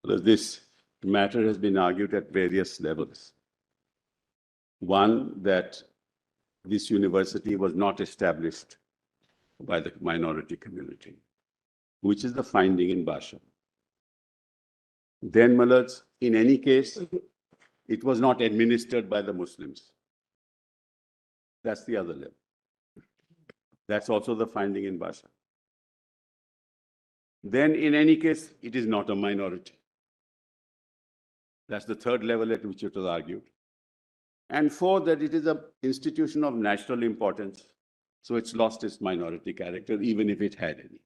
This matter has been argued at various levels. One, that this university was not established by the minority community, which is the finding in Basha. Then, Malads, in any case, it was not administered by the Muslims. That's the other level. That's also the finding in Basha. Then, in any case, it is not a minority. That's the third level at which it was argued. And four, that it is an institution of national importance, so it's lost its minority character, even if it had any.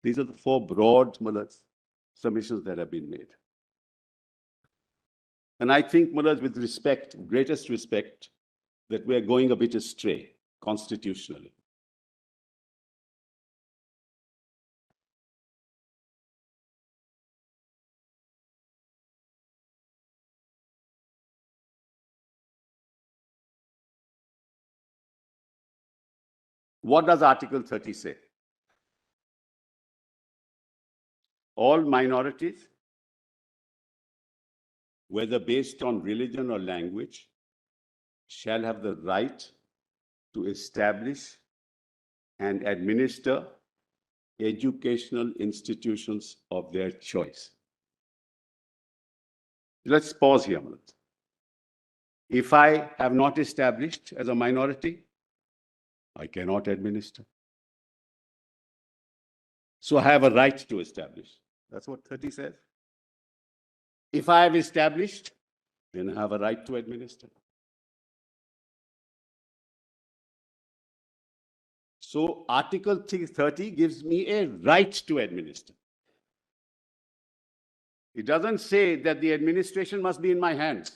These are the four broad submissions that have been made. And I think, Mullahs, with respect, greatest respect, that we are going a bit astray constitutionally. What does Article 30 say? All minorities, whether based on religion or language, shall have the right to establish and administer educational institutions of their choice. Let's pause here a minute. If I have not established as a minority, I cannot administer. So I have a right to establish. That's what 30 says. If I have established, then I have a right to administer. So Article 30 gives me a right to administer. It doesn't say that the administration must be in my hands,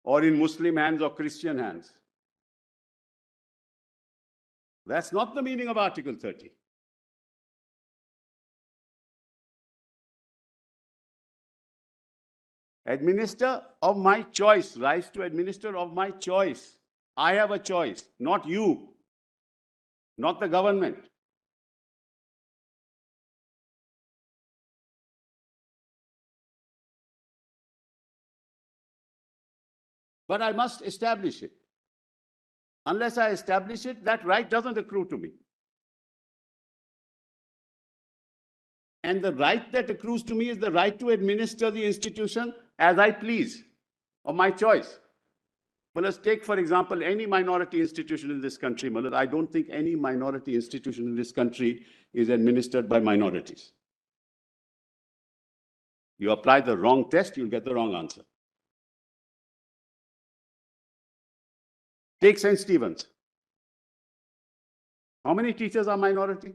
or in Muslim hands or Christian hands. That's not the meaning of Article 30. Administer of my choice, rise to administer of my choice. I have a choice, not you, not the government. But I must establish it. Unless I establish it, that right doesn't accrue to me. And the right that accrues to me is the right to administer the institution as I please, of my choice. Well, let's take, for example, any minority institution in this country. Well, I don't think any minority institution in this country is administered by minorities. You apply the wrong test, you'll get the wrong answer. Take St. Stephen's. How many teachers are minority?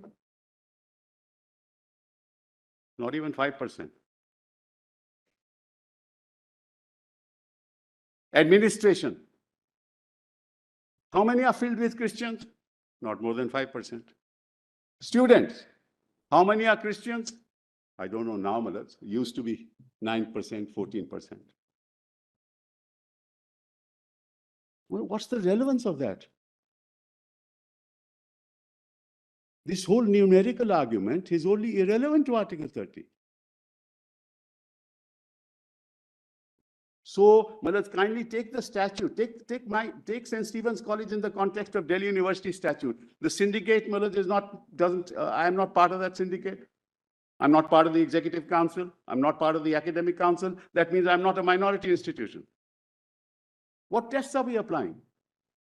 Not even 5%. Administration. How many are filled with Christians? Not more than 5%. Students. How many are Christians? I don't know now, but it used to be 9%, 14%. Well, what's the relevance of that? This whole numerical argument is only irrelevant to Article 30. So, let's kindly take the statute. Take St. Stephen's College in the context of Delhi University statute. The syndicate, I am not part of that syndicate. I'm not part of the executive council. I'm not part of the academic council. That means I'm not a minority institution. What tests are we applying?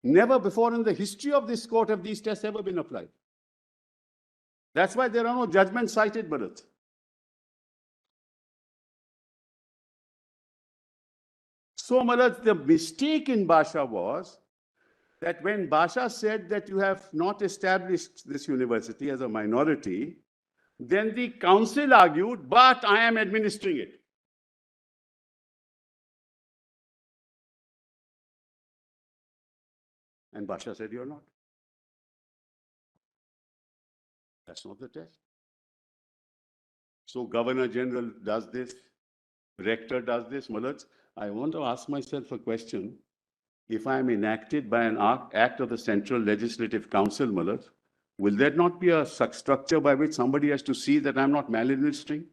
Never before in the history of this court have these tests ever been applied. That's why there are no judgments cited, Bharat. So, Maharaj, the mistake in Basha was that when Basha said that you have not established this university as a minority, then the council argued, but I am administering it. And Basha said, you're not. That's not the test. So Governor General does this, Rector does this. Malaj, I want to ask myself a question. If I am enacted by an act of the Central Legislative Council, Malaj, Will there not be a structure by which somebody has to see that I'm not maladministering?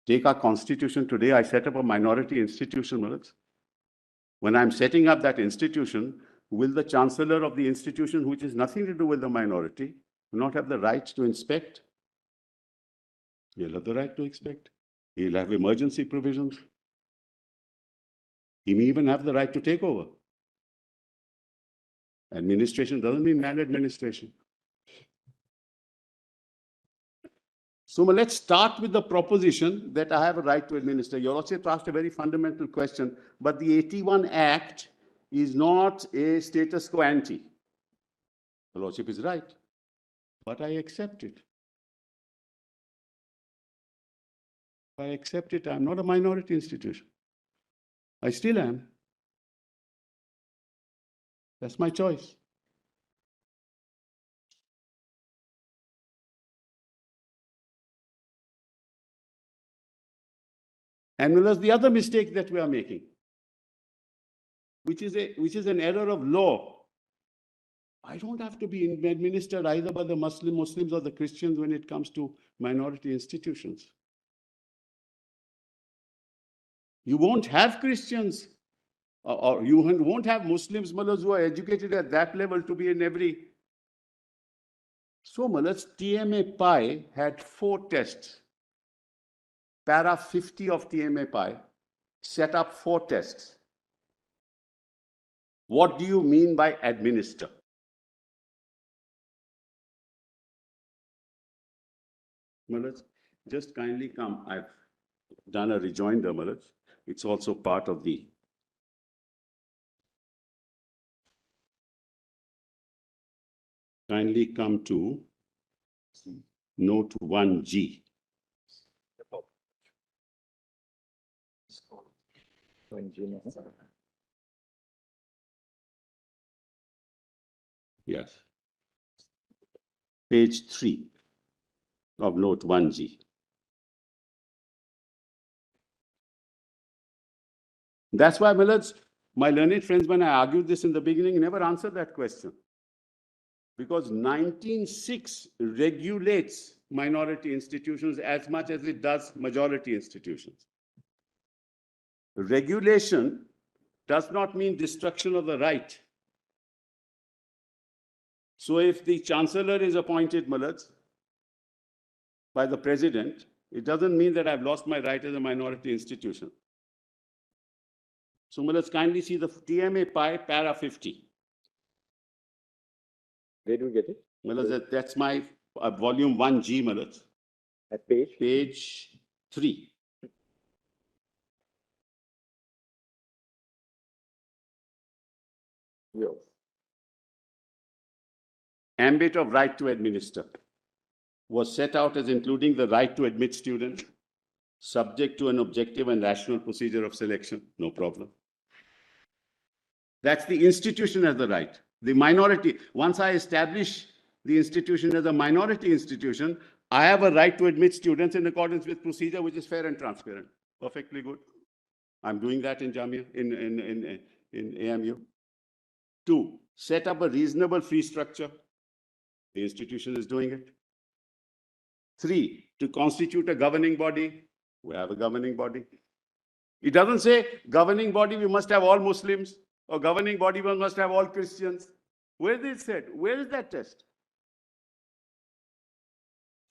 Take our constitution today. I set up a minority institution, Malaz. When I'm setting up that institution, will the chancellor of the institution, which has nothing to do with the minority, not have the right to inspect? He'll have the right to inspect. He'll have emergency provisions. He may even have the right to take over. Administration doesn't mean maladministration. So let's start with the proposition that I have a right to administer. Your Lordship asked a very fundamental question, but the 81 Act is not a status quo ante. The Lordship is right, but I accept it. I accept it. I'm not a minority institution. I still am. That's my choice. And well, that's the other mistake that we are making, which is an error of law. I don't have to be administered either by the Muslims or the Christians when it comes to minority institutions. You won't have Christians or you won't have Muslims, Mullahs, who are educated at that level to be in every. So, Mullahs, TMA Pi had 4 tests. Para 50 of TMA Pi set up 4 tests. What do you mean by administer? Mullahs, just kindly come. I've done a rejoinder, Mullahs. It's also part of the kindly come to note 1G. Yes. Page 3 of note 1G. That's why, Mullahs, my learned friends, when I argued this in the beginning, never answered that question. Because 1906 regulates minority institutions as much as it does majority institutions. Regulation does not mean destruction of the right. So if the chancellor is appointed, Mullahs, by the president, it doesn't mean that I've lost my right as a minority institution. So Mullahs, kindly see the TMA Pi para 50. Where do we get it? Mullahs, that's my volume 1G, Mullahs. At page? Page 3. Yes. Ambit of right to administer was set out as including the right to admit students, subject to an objective and rational procedure of selection. No problem. That's the institution as the right. The minority, once I establish the institution as a minority institution, I have a right to admit students in accordance with procedure which is fair and transparent. Perfectly good. I'm doing that in Jammu, in AMU. 2, set up a reasonable fee structure. The institution is doing it. 3, to constitute a governing body. We have a governing body. It doesn't say governing body, we must have all Muslims, or governing body, we must have all Christians. Where is it said? Where is that test?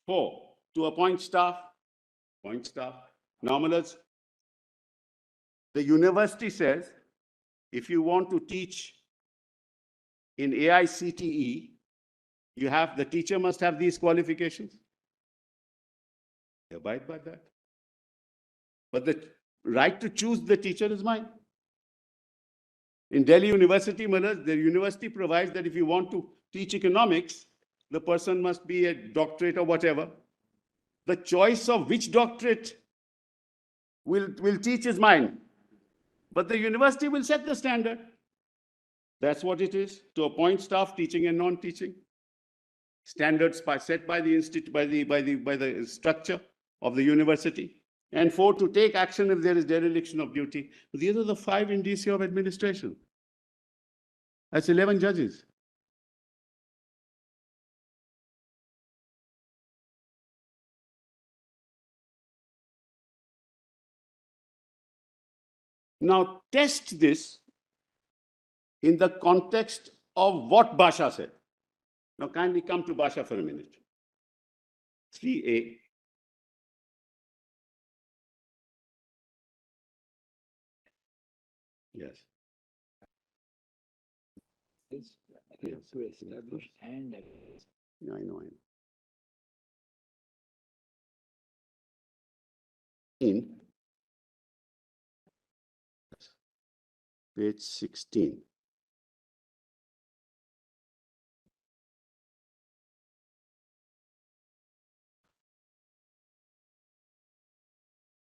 4, to appoint staff. Appoint staff. Normalists. The university says, if you want to teach in AICTE, the teacher must have these qualifications. They abide by that. But the right to choose the teacher is mine. In Delhi University, Mullahs, the university provides that if you want to teach economics, the person must be a doctorate or whatever. The choice of which doctorate will teach is mine. But the university will set the standard. That's what it is, to appoint staff teaching and non-teaching. Standards set by the institute, by the structure of the university. And 4, to take action if there is dereliction of duty. These are the 5 indicia of administration. That's 11 judges. Now test this in the context of what Basha said. Now kindly come to Basha for a minute. 3A. Yes. Is to establish and I know. In page 16.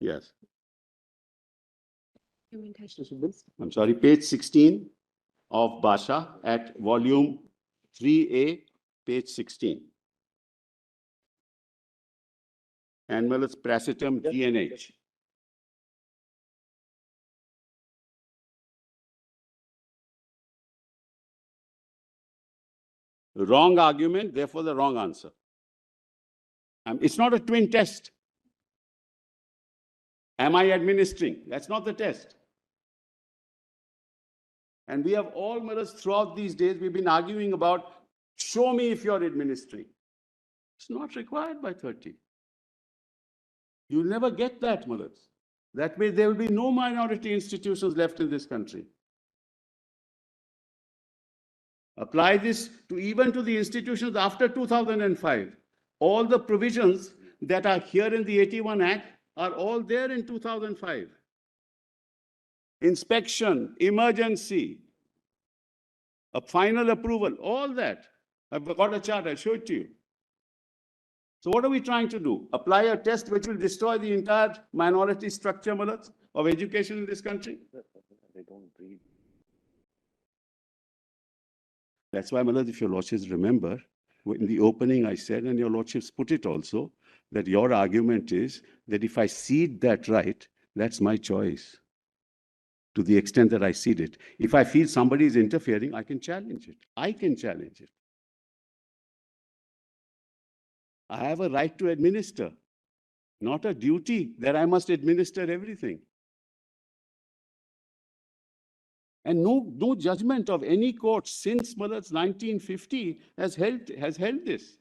Yes. I'm sorry, page 16 of Basha at volume 3A, page 16. Animals pracetum GNH. Wrong argument, therefore the wrong answer. It's not a twin test. Am I administering? That's not the test. And we have all, throughout these days, we've been arguing about, show me if you're administering. It's not required by 30. You'll never get that, Mullahs. That way, there will be no minority institutions left in this country. Apply this to even to the institutions after 2005. All the provisions that are here in the 81 Act are all there in 2005. Inspection, emergency, a final approval, all that. I've got a chart, I'll show it to you. So what are we trying to do? Apply a test which will destroy the entire minority structure, Mullahs, of education in this country? They don't read. That's why, Mullahs, if your lordships remember, in the opening I said, and your lordships put it also, that your argument is that if I cede that right, that's my choice. To the extent that I cede it. If I feel somebody is interfering, I can challenge it. I can challenge it. I have a right to administer, not a duty that I must administer everything. And no judgment of any court since Mullahs 1950 has held this.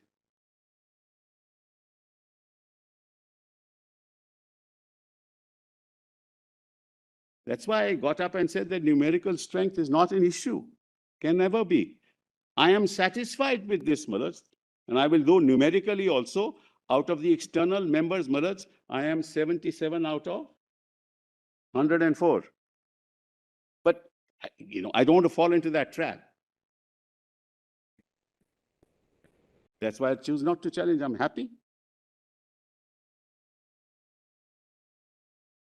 That's why I got up and said that numerical strength is not an issue, can never be. I am satisfied with this, Mullahs, and I will go numerically also. Out of the external members, Mullahs, I am 77 out of 104. But, I don't want to fall into that trap. That's why I choose not to challenge. I'm happy.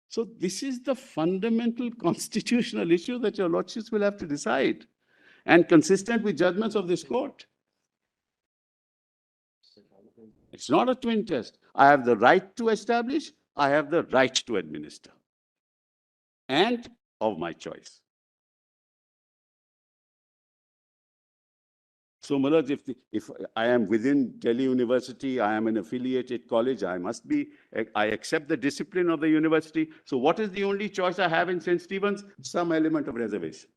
So this is the fundamental constitutional issue that your lordships will have to decide, and consistent with judgments of this court. It's not a twin test. I have the right to establish, I have the right to administer, and of my choice. So, Mullahs, if I am within Delhi University, I am an affiliated college, I accept the discipline of the university. So what is the only choice I have in St. Stephen's? Some element of reservation.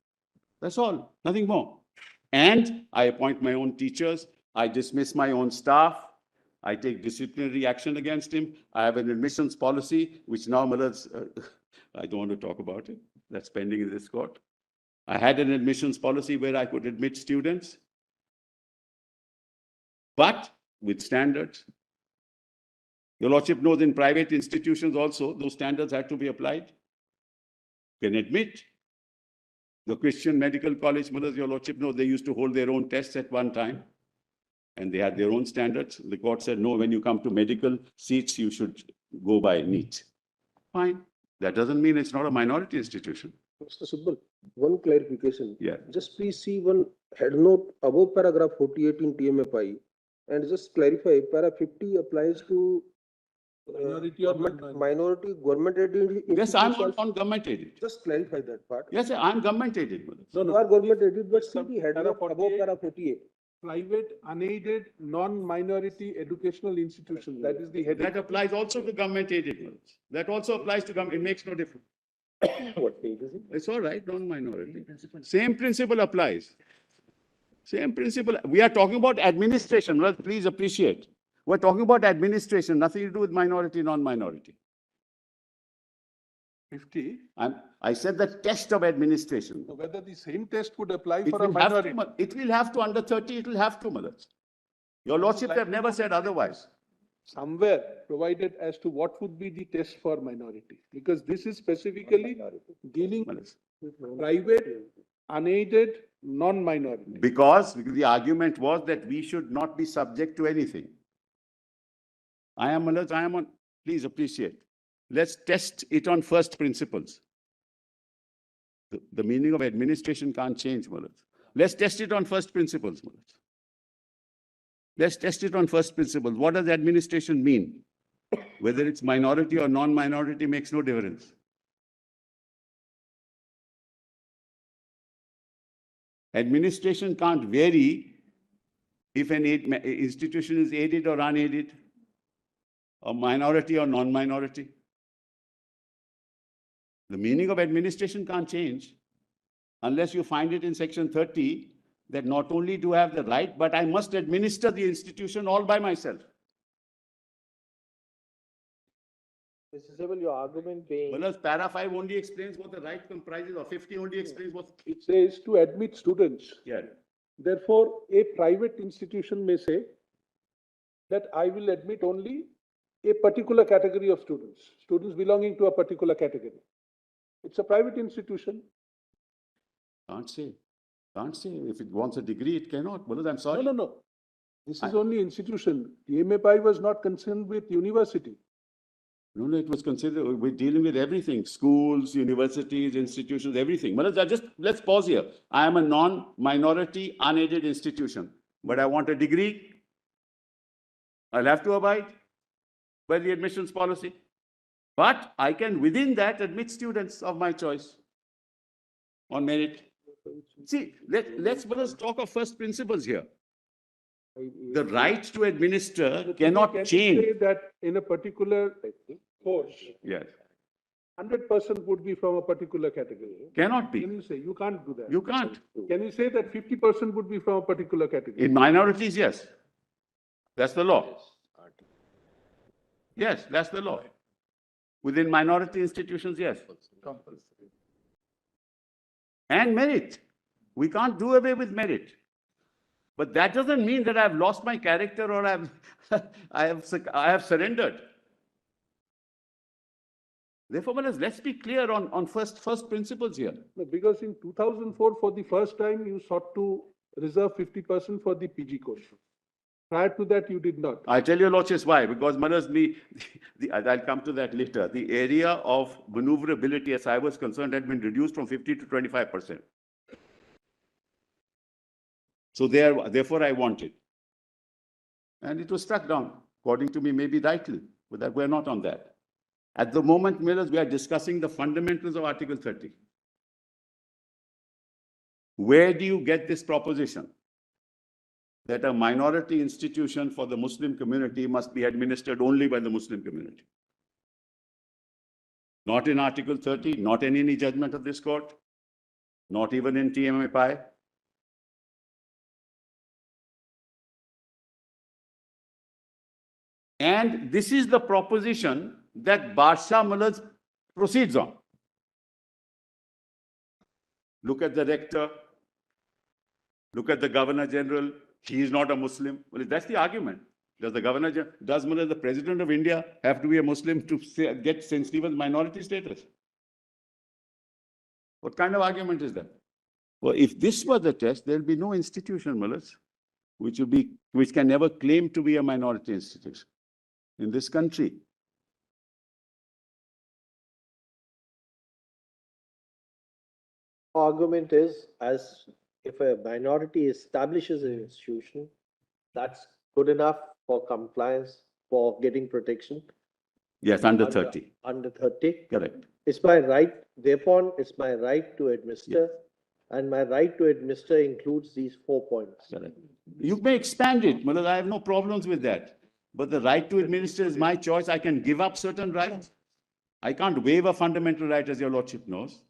That's all, nothing more. And I appoint my own teachers, I dismiss my own staff, I take disciplinary action against him. I have an admissions policy, which now, Mullahs, I don't want to talk about it. That's pending in this court. I had an admissions policy where I could admit students, but with standards. Your lordship knows in private institutions also, those standards had to be applied. You can admit. The Christian Medical College, Mullahs, your lordship knows, they used to hold their own tests at one time. And they had their own standards. The court said, no, when you come to medical seats, you should go by NEET. Fine. That doesn't mean it's not a minority institution. Mr. Sibal, one clarification. Yeah. Just please see one head note above paragraph 48 in TMFI and just clarify para 50 applies to minority government aided. Yes, I'm on government aided. Just clarify that part. Yes, I'm government aided. You are government aided, but see the head note above para 48. Private, unaided, non-minority educational institutions. That is the heading. That applies also to government aided. That also applies to government. It makes no difference. What page is it? It's all right, non-minority. Same principle applies. Same principle. We are talking about administration. Well, please appreciate. We're talking about administration, nothing to do with minority, non-minority. 50, I said the test of administration. whether the same test would apply It for a will have minority. to, it will have to, under 30, it will have to, Malaj. Your lordships have never said otherwise. Somewhere provided as to what would be the test for minority, because this is specifically dealing Malaj. with private, unaided, non-minority. Because the argument was that we should not be subject to anything. I am on, please appreciate. Let's test it on first principles. The meaning of administration can't change, Malaj. Let's test it on first principles, Malaj. Let's test it on first principles. What does administration mean? Whether it's minority or non-minority makes no difference. Administration can't vary if an institution is aided or unaided, or minority or non-minority. The meaning of administration can't change unless you find it in section 30 that not only do I have the right, but I must administer the institution all by myself. Mr. Sibal, your argument being, Whereas para 5 only explains what the right comprises, or 50 only explains what. It says to admit students. Yeah. Therefore, a private institution may say that I will admit only a particular category of students, students belonging to a particular category. It's a private institution. Can't say. Can't say. If it wants a degree, it cannot. Well, I'm sorry. No. This is only institution. TMAPI was not concerned with university. No, it was considered, we're dealing with everything, schools, universities, institutions, everything. Well, let's pause here. I am a non-minority, unaided institution, but I want a degree. I'll have to abide by the admissions policy. But I can, within that, admit students of my choice on merit. See, let's talk of first principles here. The right to administer cannot Can you change. say that in a particular course, Yes, 100% would be from a particular category? cannot Can be. you say, you can't do that? You can't. Can you say that 50% would be from a particular category? In minorities, yes. That's the law. Yes, that's the law. Within minority institutions, yes. And merit. We can't do away with merit. But that doesn't mean that I've lost my character or I have surrendered. Therefore, let's be clear on first principles here. No, because in 2004, for the first time, you sought to reserve 50% for the PG course. Prior to that, you did not. I tell you, Lordships, why? Because I'll come to that later. The area of maneuverability, as I was concerned, had been reduced from 50 to 25%. So therefore, I wanted. And it was struck down, according to me, maybe rightly, but that we're not on that. At the moment, Millers, we are discussing the fundamentals of Article 30. Where do you get this proposition that a minority institution for the Muslim community must be administered only by the Muslim community? Not in Article 30, not in any judgment of this court, not even in TMAPI. And this is the proposition that Barsha Mullahs proceeds on. Look at the rector. Look at the Governor General. He is not a Muslim. Well, that's the argument. Does Mullah, the President of India, have to be a Muslim to get St. Stephen's minority status? What kind of argument is that? Well, if this were the test, there will be no institution, Mullahs, which can never claim to be a minority institution in this country. argument is, as if a minority establishes an institution, that's good enough for compliance, for getting protection. Yes, under 30. Under 30. Correct. It's my right, therefore, it's my right to administer. And my right to administer includes these 4 points. Correct. You may expand it, Mullah, I have no problems with that. But the right to administer is my choice. I can give up certain rights. I can't waive a fundamental right, as your lordship knows,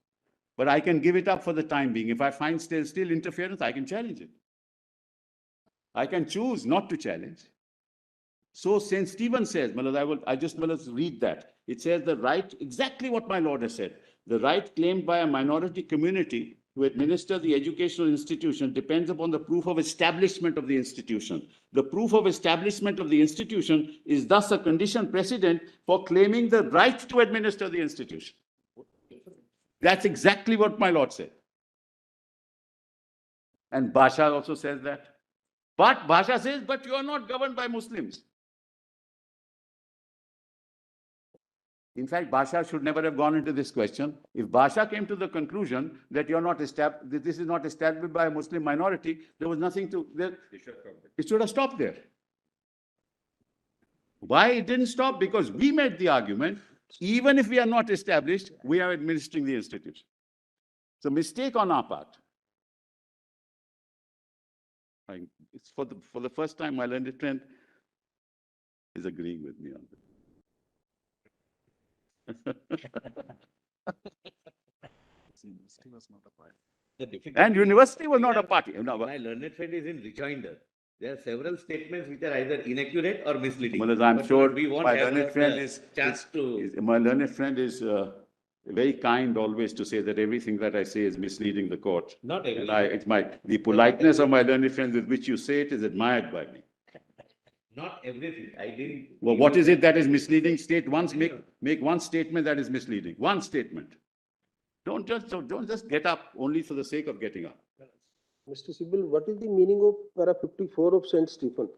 but I can give it up for the time being. If I find still interference, I can challenge it. I can choose not to challenge. So St. Stephen says, I just read that. It says the right, exactly what my lord has said. The right claimed by a minority community to administer the educational institution depends upon the proof of establishment of the institution. The proof of establishment of the institution is thus a condition precedent for claiming the right to administer the institution. That's exactly what my lord said. And Basha also says that. But Basha says, but you are not governed by Muslims. In fact, Basha should never have gone into this question. If Basha came to the conclusion that that this is not established by a Muslim minority, there was nothing to, it should have stopped there. Why it didn't stop? Because we made the argument, even if we are not established, we are administering the institution. It's a mistake on our part. It's for the first time, my learned friend is agreeing with me on this. And university was not a party. No, My learned friend is in rejoinder. There are several statements which are either inaccurate or misleading. I'm But sure we won't my have learned friend my learned friend is very kind always to say that everything that I say is misleading the court. Not And everything. the politeness of my learned friend with which you say it is admired by me. Not everything. I didn't. Well, what is it that is misleading? Make one statement that is misleading. One statement. Don't just get up only for the sake of getting up. Mr. Sibal, what is the meaning of para 54 of St. Stephen?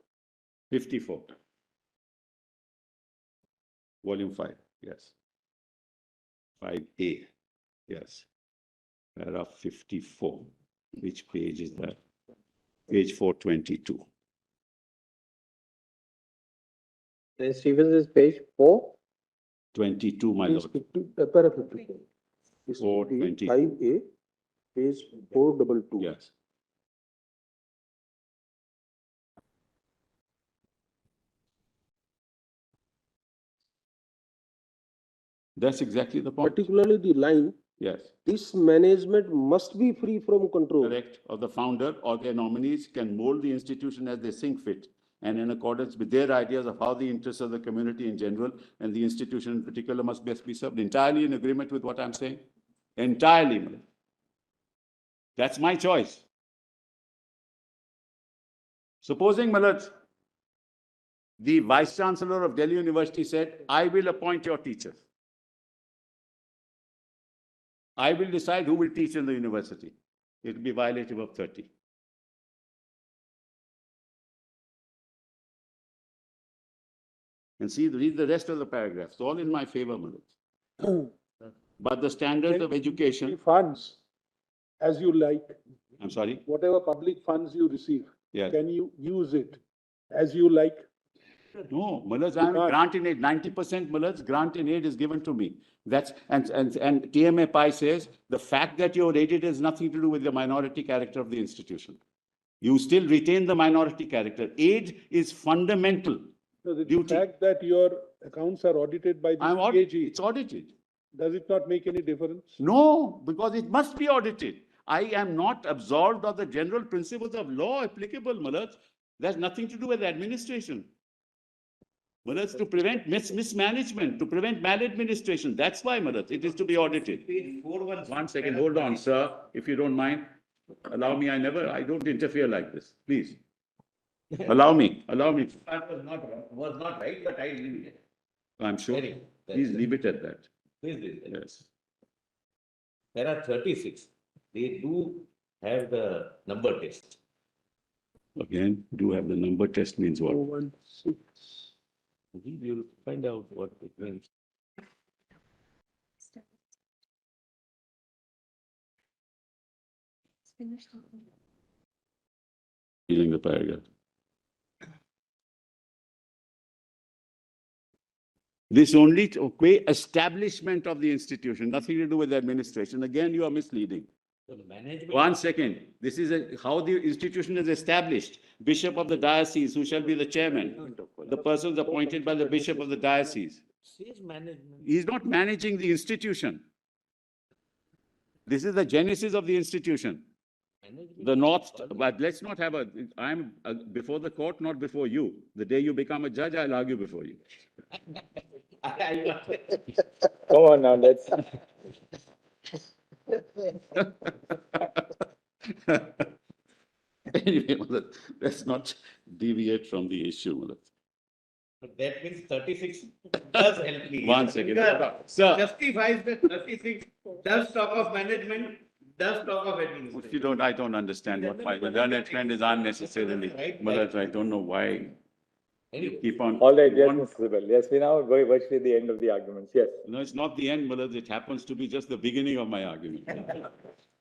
54. Volume 5, yes. 5A, yes. Paragraph 54. Which page is that? Page 422. St. Stephen's is page 4. 22, my Page lord. 50, para 54. It's 420. 5A, page 422. Yes. That's exactly the point. Particularly the line, Yes. this management must be free from control. Correct. Of the founder or their nominees can mold the institution as they think fit and in accordance with their ideas of how the interests of the community in general and the institution in particular must best be served. Entirely in agreement with what I'm saying? Entirely. That's my choice. Supposing, Malad, the Vice Chancellor of Delhi University said, I will appoint your teachers. I will decide who will teach in the university. It will be violative of 30. And see, read the rest of the paragraphs, all in my favor, Malad. But the standards of The education, funds, as you like, I'm sorry, whatever public funds you receive, yes. can you use it as you like? No, Mullad's, I'm grant in aid, 90% Mullad's grant in aid is given to me. That's, and TMA Pi says, the fact that you're aided has nothing to do with the minority character of the institution. You still retain the minority character. Aid is fundamental. No, the Duty. fact that your accounts are audited by the CJI, It's audited. does it not make any difference? No, because it must be audited. I am not absolved of the general principles of law applicable, Mulad. That's nothing to do with administration. Mulad, to prevent mismanagement, to prevent maladministration. That's why, Mulad, it is to be audited. Page 416. One second, hold on, sir, if you don't mind. Allow me, I don't interfere like this, please. Allow me. Part was not right, but I leave it. I'm sure. Anyway, Please leave it at that. Please leave it. Yes. There are 36. They do have the number test. Again, do have the number test means what? 416. You'll find out what it means. Reading the paragraph. This only establishment of the institution, nothing to do with the administration. Again, you are misleading. So the management. 1 second. This is how the institution is established. Bishop of the diocese, who shall be the chairman. The persons appointed by the bishop of the diocese. Says management. He's not managing the institution. This is the genesis of the institution. Management The North, is always- but let's not have I'm before the court, not before you. The day you become a judge, I'll argue before you. Come on now, let's. Anyway, let's not deviate from the issue. But that means 36 does help me. One second. Because Sir, Justifies that 36 does talk of management, does talk of if administration. you don't, I don't understand what my management is unnecessarily. But I don't know why you Anyway, keep on. All right, yes, One- Mr. Sibal. Yes, we now go virtually the end of the arguments. Yes. No, it's not the end, Malad. It happens to be just the beginning of my argument.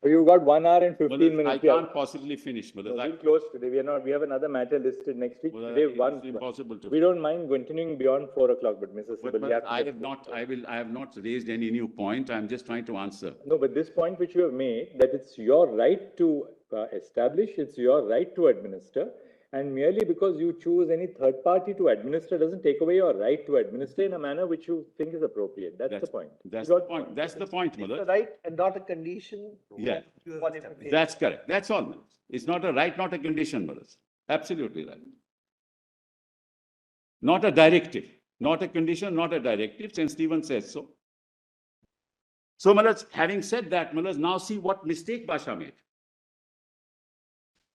You've got 1 hour and 15 Malad, I minutes. Yeah. can't possibly finish, No, Malad. we'll close today. We have another matter listed next week. Today, It's impossible to. We don't mind continuing beyond 4 o'clock, but Mr. But Sibal, we have to I get- have not, I have not raised any new point. I'm just trying to answer. No, but this point which you have made, that it's your right to establish, it's your right to administer. And merely because you choose any third party to administer doesn't take away your right to administer in a manner which you think is appropriate. That's the point. That's You the got- point. That's the point, It's a Malad. right and not a condition. Yeah. Whatever it is. That's correct. That's all. Malad. It's not a right, not a condition, Malad. Absolutely right. Not a directive, not a condition, not a directive. St. Stephen says so. So, Malad, having said that, Malad, now see what mistake Basha made.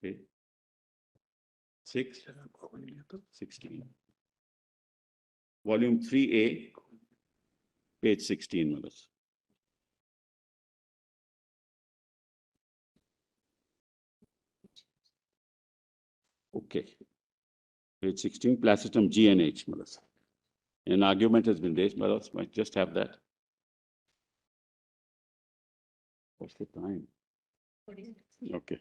Okay. 16. Volume 3A, page 16, Malad. Okay. Page 16, placitum G and H, Malad. An argument has been raised, Malad, might just have that. What's the time? Okay.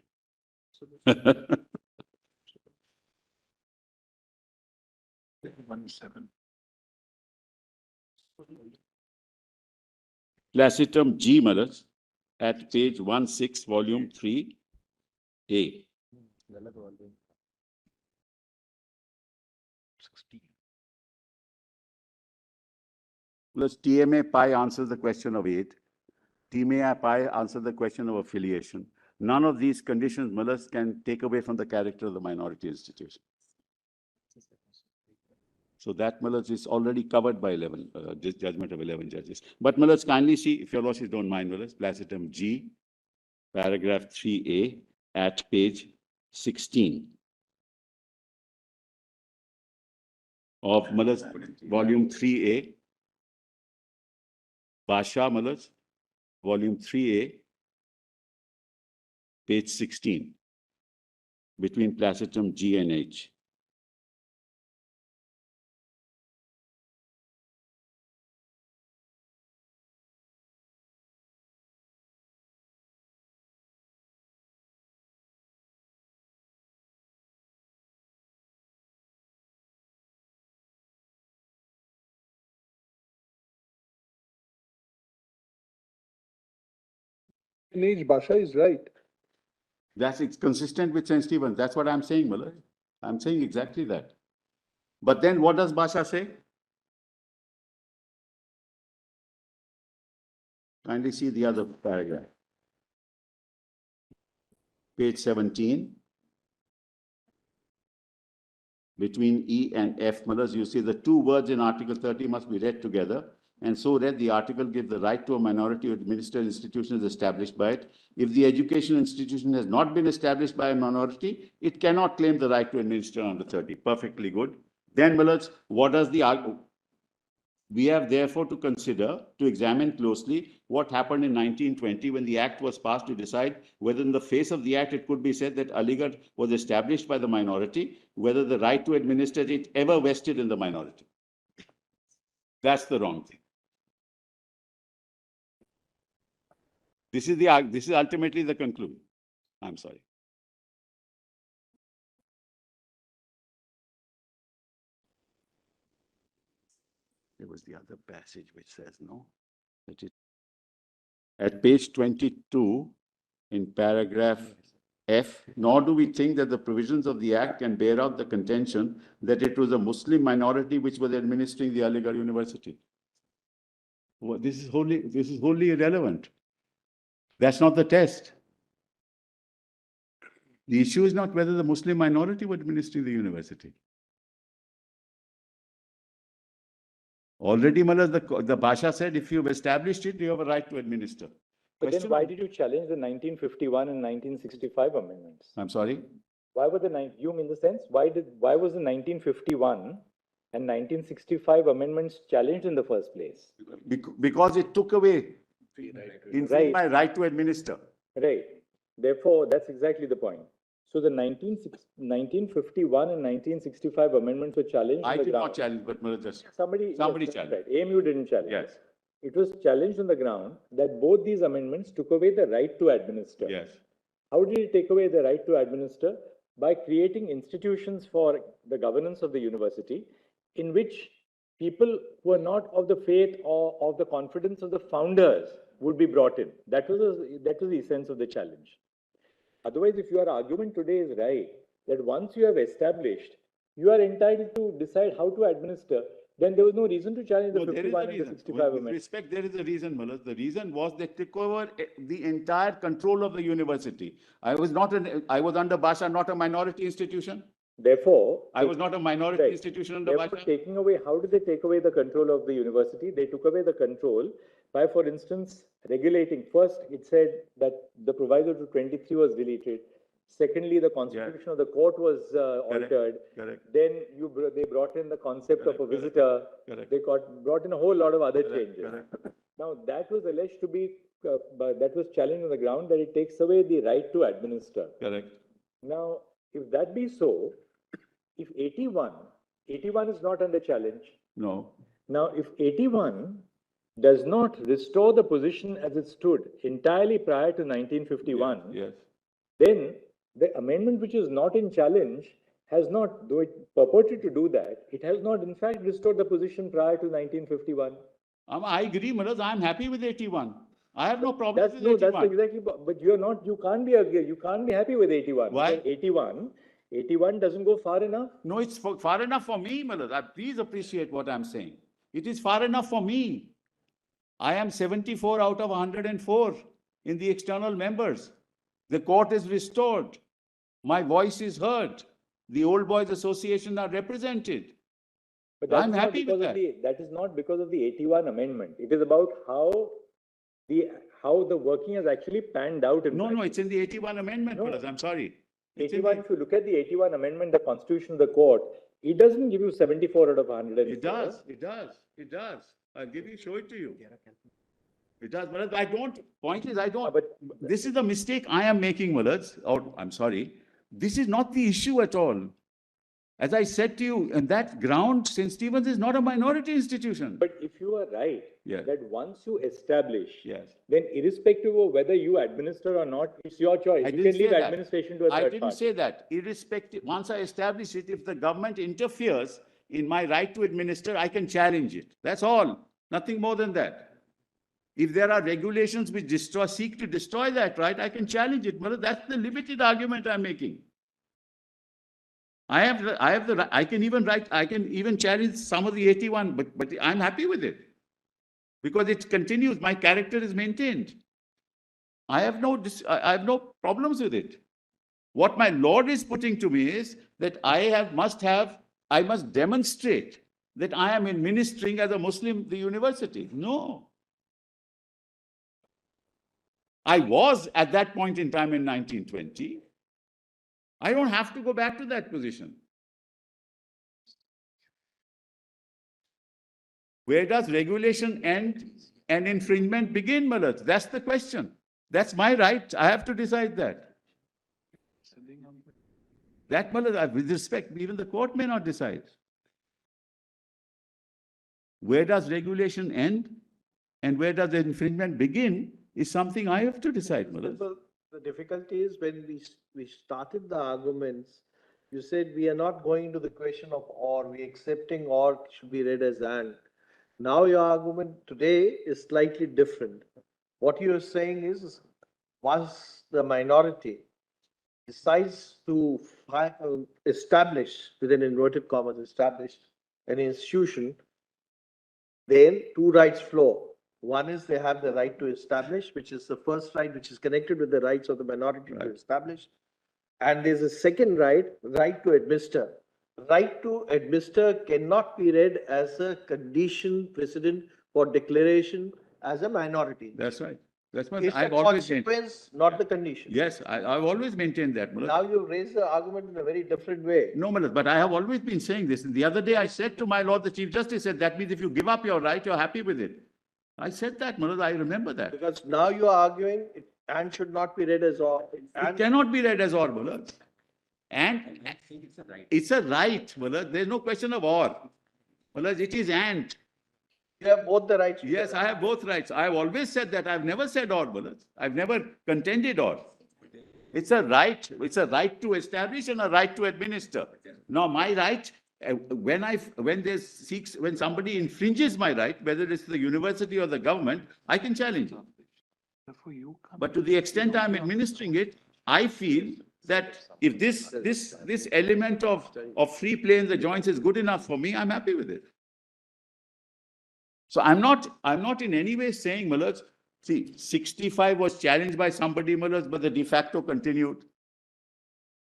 Placitum G, Malad, at page 16, volume 3A. Plus TMA pi answers the question of 8. TMA pi answers the question of affiliation. None of these conditions, Mullers, can take away from the character of the minority institution. So that, Mullers, is already covered by 11, this judgment of 11 judges. But Mullers, kindly see, if your lordships don't mind, Mullers, placitum G, paragraph 3A, at page 16 of Mullers, volume 3A, Basha, Mullers, volume 3A, page 16, between placitum G and H. Age Basha is right. It's consistent with St. Stephen. That's what I'm saying, Muller. I'm saying exactly that. But then what does Basha say? Kindly see the other paragraph. Page 17. Between E and F, Mullers, you see the two words in Article 30 must be read together. And so read, the article gives the right to a minority to administer institutions established by it. If the educational institution has not been established by a minority, it cannot claim the right to administer under 30. Perfectly good. Then, Mullers, what does the argument? We have therefore to consider, to examine closely what happened in 1920 when the Act was passed to decide whether in the face of the Act it could be said that Aligarh was established by the minority, whether the right to administer it ever vested in the minority. That's the wrong thing. This is ultimately the conclusion. I'm sorry. There was the other passage which says, no, that it, at page 22, in paragraph F, nor do we think that the provisions of the Act can bear out the contention that it was a Muslim minority which was administering the Aligarh University. This is wholly irrelevant. That's not the test. The issue is not whether the Muslim minority were administering the university. Already, Malaz, the Basha said, if you've established it, you have a right to administer. But then Question why on- did you challenge the 1951 and 1965 amendments? I'm sorry? Why were you mean the sense? Why was the 1951 and 1965 amendments challenged in the first place? Because it took away Right. my right to administer. Right. Therefore, that's exactly the point. So the 1951 and 1965 amendments were challenged I on the did ground. not challenge, but Malaz just, Somebody Somebody yes, that's challenged. right. AMU didn't challenge. yes, It was challenged on the ground that both these amendments took away the right to administer. yes. How did it take away the right to administer? By creating institutions for the governance of the university in which people who are not of the faith or of the confidence of the founders would be brought in. That was the essence of the challenge. Otherwise, if your argument today is right, that once you have established, you are entitled to decide how to administer, then there was no reason to challenge the No, there is 51 a and the reason. 65 With amendments. respect, there is a reason, Malaz. The reason was they took over the entire control of the university. I was under Basha, not a minority institution. Therefore, I was not a minority Right. institution under Therefore, Basha. how did they take away the control of the university? They took away the control by, for instance, regulating. First, it said that the proviso to 23 was deleted. Secondly, the constitution of the court was altered. Correct. Then they brought in the concept of a Correct, visitor. correct. They brought in a whole lot of other Correct, changes. correct. Now, that was alleged to be, that was challenged on the ground that it takes away the right to administer. Correct. Now, if that be so, if 81 is not under challenge. No. Now, if 81 does not restore the position as it stood entirely prior to 1951, Yes. then the amendment which is not in challenge has not, though it purported to do that, it has not in fact restored the position prior to 1951. I agree, Malaz. I'm happy with 81. I have no problem That's with 81. exactly, but you can't be happy with 81. Why? Because 81 doesn't go far enough. No, it's far enough for me, Malaz. Please appreciate what I'm saying. It is far enough for me. I am 74 out of 104 in the external members. The court is restored. My voice is heard. The Old Boys Association are represented. But that's I'm not happy with because of that. that is not because of the 81 amendment. It is about how the working has actually panned out in No, practice. it's in the 81 amendment, No. Malaz. I'm sorry. It's in 81, if you look at the 81 amendment, the constitution of the court, it doesn't give you 74 out of 100. It does. I'll show it to you. It does, Malaz. Point is, But this is the mistake I am making, Malaz. Or, I'm sorry. This is not the issue at all. As I said to you, in that ground, St. Stephen's is not a minority institution. But if you are right, Yes. that once you establish, Yes. then irrespective of whether you administer or not, it's your choice. I You didn't can leave say that. administration to a I third didn't party. say that. Irrespective, once I establish it, if the government interferes in my right to administer, I can challenge it. That's all. Nothing more than that. If there are regulations which seek to destroy that right, I can challenge it. Well, that's the limited argument I'm making. I can even challenge some of the 81, but I'm happy with it. Because it continues, my character is maintained. I have no problems with it. What my Lord is putting to me is that I must demonstrate that I am administering as a Muslim the university. No. I was at that point in time in 1920. I don't have to go back to that position. Where does regulation end and infringement begin, Malaz? That's the question. That's my right. I have to decide that. That, Malaz, with respect, even the court may not decide. Where does regulation end and where does the infringement begin is something I have to decide, Malaz. Well, the difficulty is when we started the arguments, you said we are not going to the question of or, we accepting or should be read as and. Now your argument today is slightly different. What you are saying is once the minority decides to establish, within inverted commas, establish an institution, then two rights flow. One is they have the right to establish, which is the first right, which is connected with the rights of the minority to Right. establish. And there's a second right, right to administer. Right to administer cannot be read as a condition precedent for declaration as a minority. That's right. That's what It's the I've always maintained. consequence, not the condition. Yes, I've always maintained that, Mullah. Now you raise the argument in a very different way. No, Mullah, but I have always been saying this. And the other day I said to my Lord, the Chief Justice said, that means if you give up your right, you're happy with it. I said that, Mullah, I remember that. Because now you are arguing and should not be read as or. It cannot be read as or, Mullah. And it's a right, Mullah. There's no question of or. Mullah, it is and. You have both the rights. Yes, I have both rights. I've always said that. I've never said or, Mullah. I've never contended or. It's a right to establish and a right to administer. Now, my right, when somebody infringes my right, whether it's the university or the government, I can challenge it. But to the extent I'm administering it, I feel that if this element of free play in the joints is good enough for me, I'm happy with it. So I'm not in any way saying, Mullahs, see, 65 was challenged by somebody, Mullahs, but the de facto continued.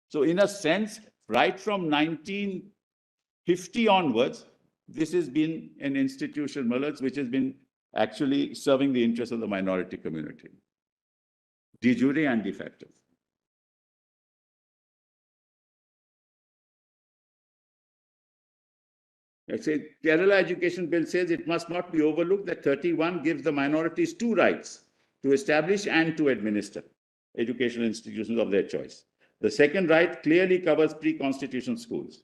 So in a sense, right from 1950 onwards, this has been an institution, Mullahs, which has been actually serving the interests of the minority community, de jure and de facto. I say Kerala Education Bill says it must not be overlooked that 31 gives the minorities two rights, to establish and to administer educational institutions of their choice. The second right clearly covers pre-constitution schools.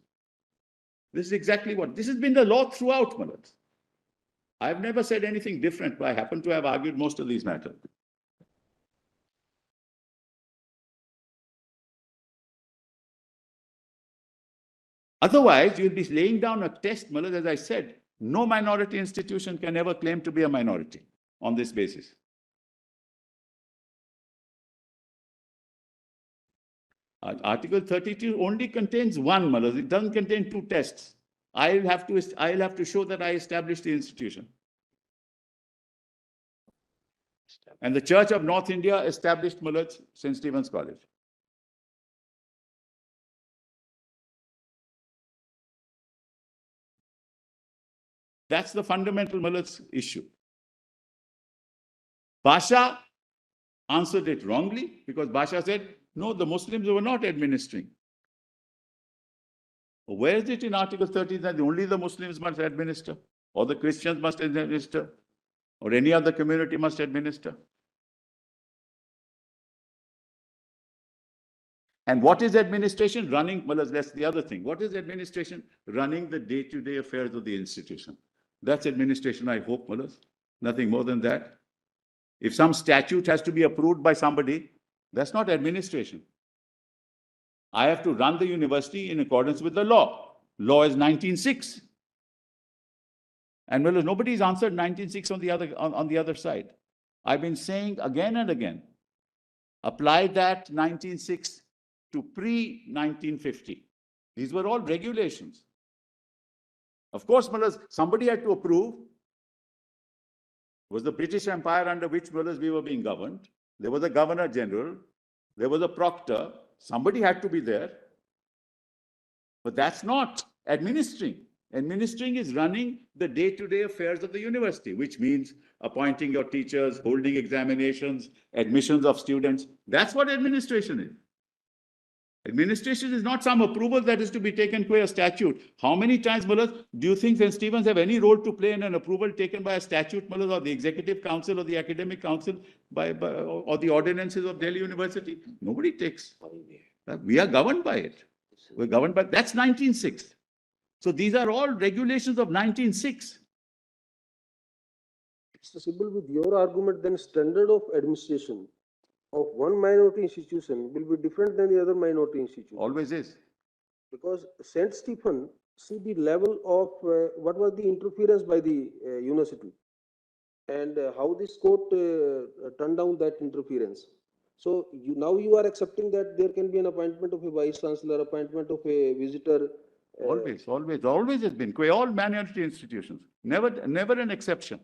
This is exactly what, this has been the law throughout, Mullahs. I've never said anything different, but I happen to have argued most of these matters. Otherwise, you'll be laying down a test, Mullahs, as I said, no minority institution can ever claim to be a minority on this basis. Article 32 only contains one, Mullahs. It doesn't contain two tests. I'll have to show that I established the institution. And the Church of North India established, Mullahs, St. Stephen's College. That's the fundamental, Mullahs, issue. Basha answered it wrongly because Basha said, no, the Muslims were not administering. Where is it in Article 30 that only the Muslims must administer, or the Christians must administer, or any other community must administer? And what is administration? Running, well, that's the other thing. What is administration? Running the day-to-day affairs of the institution. That's administration, I hope, Mullahs. Nothing more than that. If some statute has to be approved by somebody, that's not administration. I have to run the university in accordance with the law. Law is 1906. And Mullahs, nobody's answered 1906 on the other side. I've been saying again and again, apply that 1906 to pre-1950. These were all regulations. Of course, Mullahs, somebody had to approve. It was the British Empire under which, Mullahs, we were being governed. There was a Governor General. There was a proctor. Somebody had to be there. But that's not administering. Administering is running the day-to-day affairs of the university, which means appointing your teachers, holding examinations, admissions of students. That's what administration is. Administration is not some approval that is to be taken by a statute. How many times, Mullahs, do you think St. Stephen's have any role to play in an approval taken by a statute, Mullahs, or the Executive Council or the Academic Council or the ordinances of Delhi University? Nobody takes. We are governed by it. We're governed by, that's 1906. So these are all regulations of 1906. Mr. Sibal, with your argument, then standard of administration of one minority institution will be different than the other minority institution. Always is. Because St. Stephen, see the level of what was the interference by the university and how this court turned down that interference. So now you are accepting that there can be an appointment of a vice chancellor, appointment of a visitor. Always has been. All minority institutions. Never an exception.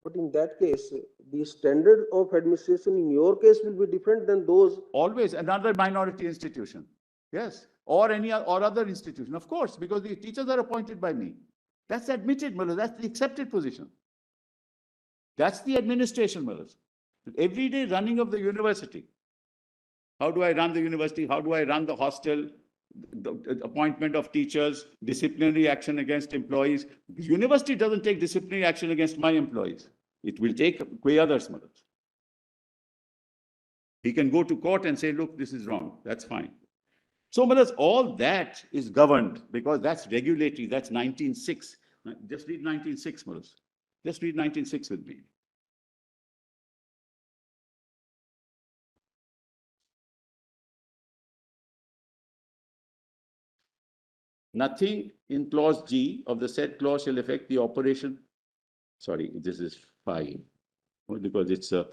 But in that case, the standard of administration in your case will be different than those. Always another minority institution. Yes. Or or other institution. Of course, because the teachers are appointed by me. That's admitted, Mullah. That's the accepted position. That's the administration, Mullah. Everyday running of the university. How do I run the university? How do I run the hostel? The appointment of teachers, disciplinary action against employees. The university doesn't take disciplinary action against my employees. It will take quay others, Mullah. He can go to court and say, look, this is wrong. That's fine. So, Mullah, all that is governed because that's regulatory. That's 1906. Just read 1906, Mullah. Just read 1906 with me. Nothing in clause G of the said clause shall affect the operation. Sorry, this is 5 because it's a,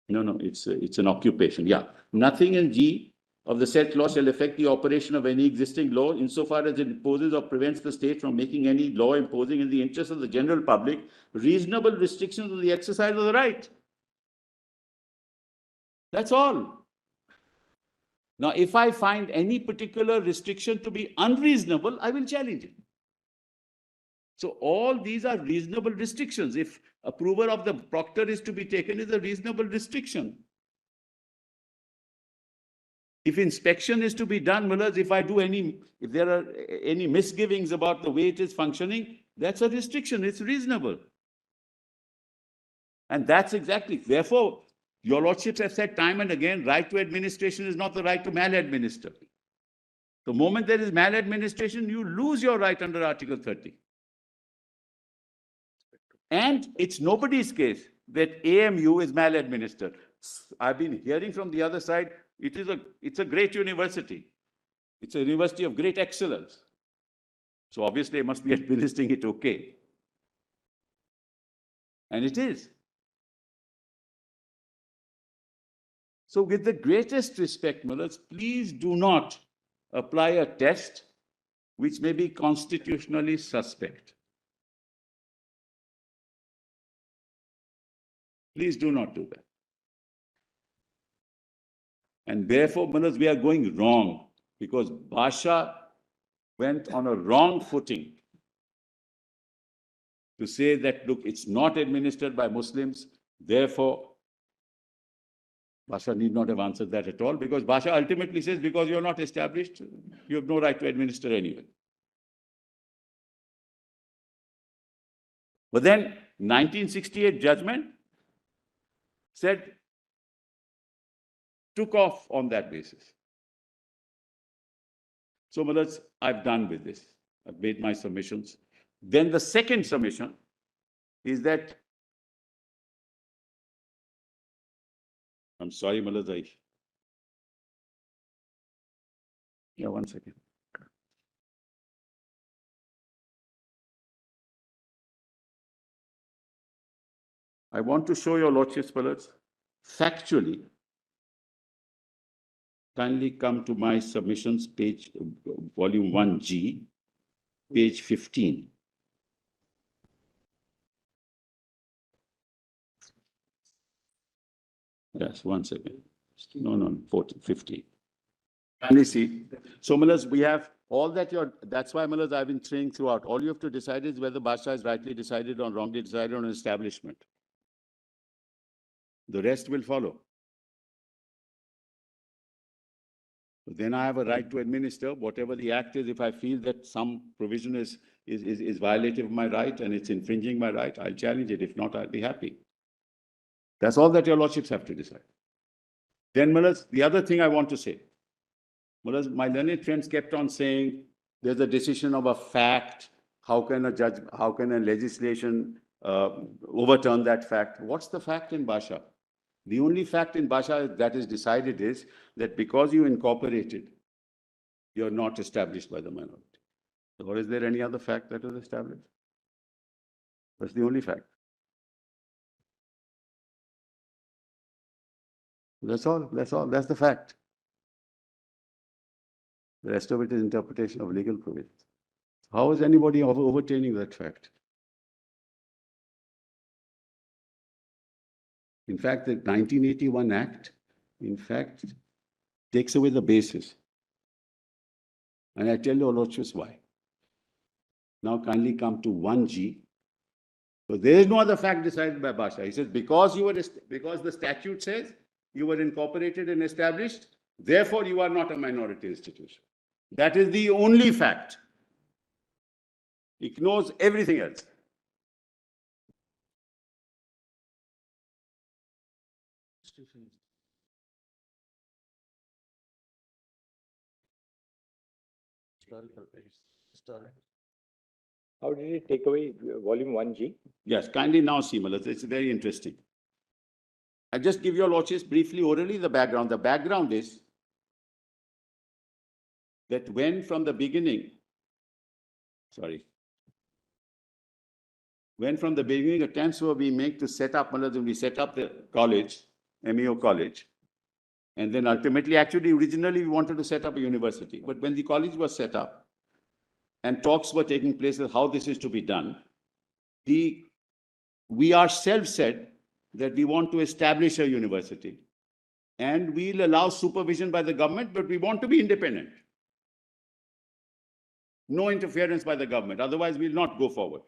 no, it's an occupation. Yeah. Nothing in G of the said clause shall affect the operation of any existing law insofar as it imposes or prevents the state from making any law imposing in the interest of the general public reasonable restrictions on the exercise of the right. That's all. Now, if I find any particular restriction to be unreasonable, I will challenge it. So all these are reasonable restrictions. If approval of the proctor is to be taken, is a reasonable restriction. If inspection is to be done, Mullahs, if there are any misgivings about the way it is functioning, that's a restriction. It's reasonable. And that's exactly, therefore, your lordships have said time and again, right to administration is not the right to maladminister. The moment there is maladministration, you lose your right under Article 30. And it's nobody's case that AMU is maladministered. I've been hearing from the other side, it's a great university. It's a university of great excellence. So obviously, I must be administering it okay. And it is. So with the greatest respect, Mullahs, please do not apply a test which may be constitutionally suspect. Please do not do that. And therefore, Mullahs, we are going wrong because Basha went on a wrong footing to say that, look, it's not administered by Muslims. Therefore, Basha need not have answered that at all because Basha ultimately says, because you're not established, you have no right to administer anyway. But then 1968 judgment took off on that basis. So, Mullahs, I've done with this. I've made my submissions. Then the second submission is that, I'm sorry, Mullahs, yeah, 1 second. I want to show your lordships, Mullahs, factually. Kindly come to my submissions page, volume 1G, page 15. Yes, 1 second. No, 14, 15. Kindly see. So, Mullahs, we have all that that's why, Mullahs, I've been saying throughout. All you have to decide is whether Basha is rightly decided or wrongly decided on an establishment. The rest will follow. Then I have a right to administer whatever the act is. If I feel that some provision is violative of my right and it's infringing my right, I'll challenge it. If not, I'll be happy. That's all that your lordships have to decide. Then, Mullahs, the other thing I want to say, Mullahs, my learned friends kept on saying there's a decision of a fact. How can a legislation overturn that fact? What's the fact in Basha? The only fact in Basha that is decided is that because you incorporated, you're not established by the minority. Or is there any other fact that is established? That's the only fact. That's all. That's the fact. The rest of it is interpretation of legal provisions. How is anybody overturning that fact? In fact, the 1981 Act, in fact, takes away the basis. And I tell you all just why. Now kindly come to 1G. So there is no other fact decided by Basha. He says, because the statute says you were incorporated and established, therefore you are not a minority institution. That is the only fact. Ignores everything else. How did it take away volume 1G? Yes, kindly now see, Malas. It's very interesting. I'll just give your lordships briefly, orally, the background. The background is that when from the beginning, attempts were being made to set up, we set up the college, MEO college, and then ultimately, actually, originally we wanted to set up a university. But when the college was set up and talks were taking place of how this is to be done, we ourselves said that we want to establish a university and we'll allow supervision by the government, but we want to be independent. No interference by the government. Otherwise, we'll not go forward.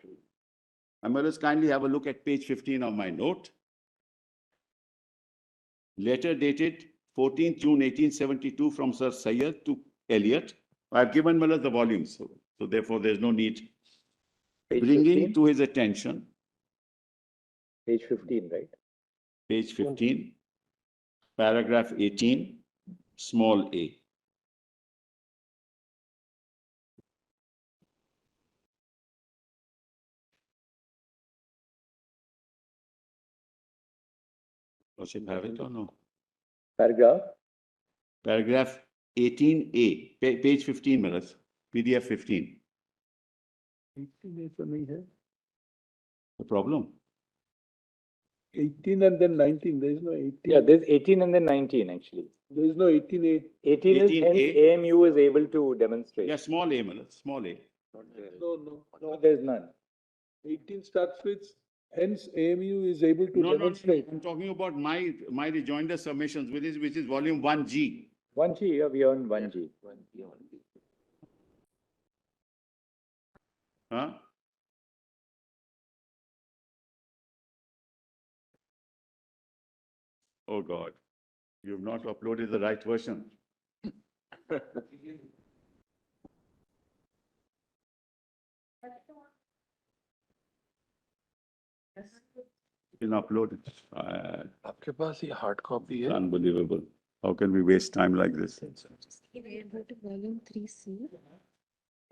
And let us kindly have a look at page 15 of my note. Letter dated 14th June 1872 from Sir Syed to Eliot. I've given Malas the volumes, so therefore there's no need. Page Bringing 15? to his attention, Page 15, right? page 15, paragraph 18, small a. Worship have it or no? Paragraph? Paragraph 18A, page 15, Malas, PDF 15. 18 तो नहीं है. The problem? 18 and then 19. There is no 18. Yeah, there's 18 and then 19 actually. There is no 18A. 18 is 18A. hence AMU is able to demonstrate. Yeah, small a, Malas, small a. No, there's none. 18 starts with, hence AMU is able to No, demonstrate. I'm talking about my rejoinder submissions, which is volume 1G. 1G, yeah, we earned 1G. Huh? Oh God, you've not uploaded the right version. Been uploaded. आपके पास ये hard copy है? Unbelievable. How can we waste time like this? Go to volume 3C.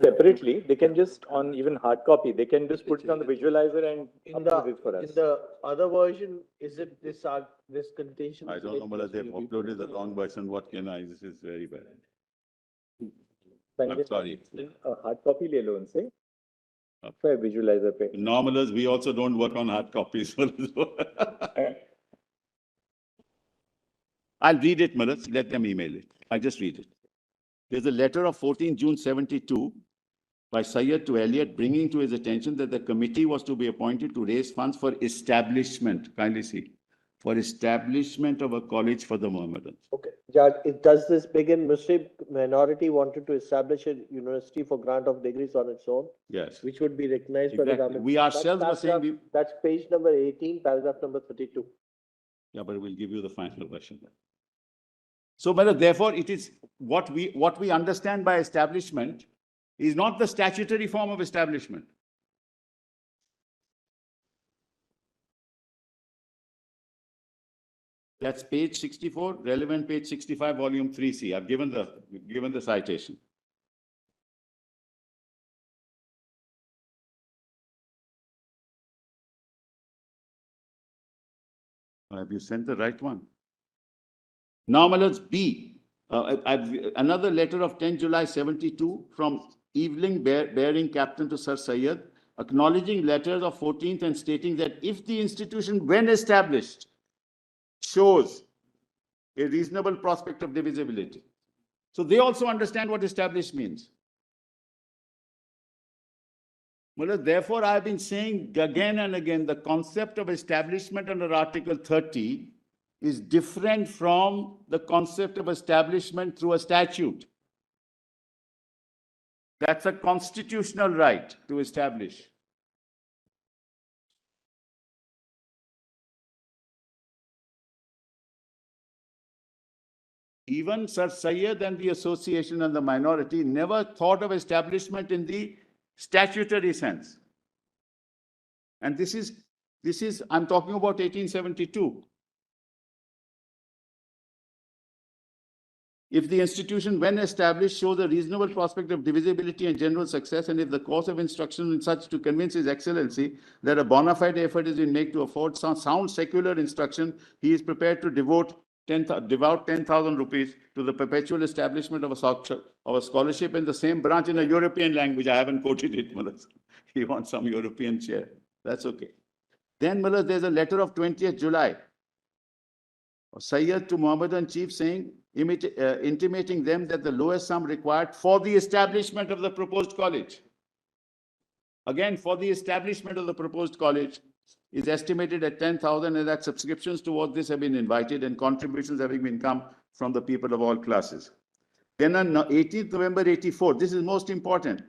Separately, they can just on even hard copy, they can just put it on the visualizer and upload it for us. In the other version, is it this contention? I don't know whether they've uploaded the wrong version. What can I? This is very bad. I'm sorry. Hard copy ले लो उनसे. फिर visualizer पे. Normalers, we also don't work on hard copies. I'll read it, Malas. Let them email it. I'll just read it. There's a letter of 14 June 72 by Syed to Eliot bringing to his attention that the committee was to be appointed to raise funds for establishment, kindly see, for establishment of a college for the Mohammedans. Okay, does this begin, Muslim minority wanted to establish a university for grant of degrees on its own, Yes. which would be recognized by the Exactly. government? We ourselves were saying Paragraph- That's page number 18, paragraph number 32. Yeah, but we'll give you the final version. So, but therefore, it is what we understand by establishment is not the statutory form of establishment. That's page 64, relevant page 65, volume 3C. I've given the citation. Have you sent the right one? Now, let's B. Another letter of 10 July 72 from Eveling Bearing Captain to Sir Syed, acknowledging letters of 14th and stating that if the institution, when established, shows a reasonable prospect of divisibility. So they also understand what established means. Well, therefore, I've been saying again and again, the concept of establishment under Article 30 is different from the concept of establishment through a statute. That's a constitutional right to establish. Even Sir Syed and the association and the minority never thought of establishment in the statutory sense. And this is, I'm talking about 1872. If the institution, when established, shows a reasonable prospect of divisibility and general success, and if the course of instruction is such to convince His Excellency that a bona fide effort is being made to afford sound secular instruction, he is prepared to devote 10,000 rupees to the perpetual establishment of a scholarship in the same branch in a European language. I haven't quoted it, Mullah. He wants some European share. That's okay. Then, Mullah, there's a letter of 20th July. Syed to Mohammedan chief saying, intimating them that the lowest sum required for the establishment of the proposed college, again, for the establishment of the proposed college, is estimated at 10,000, and that subscriptions towards this have been invited and contributions having been come from the people of all classes. Then on 18th November 84, this is most important.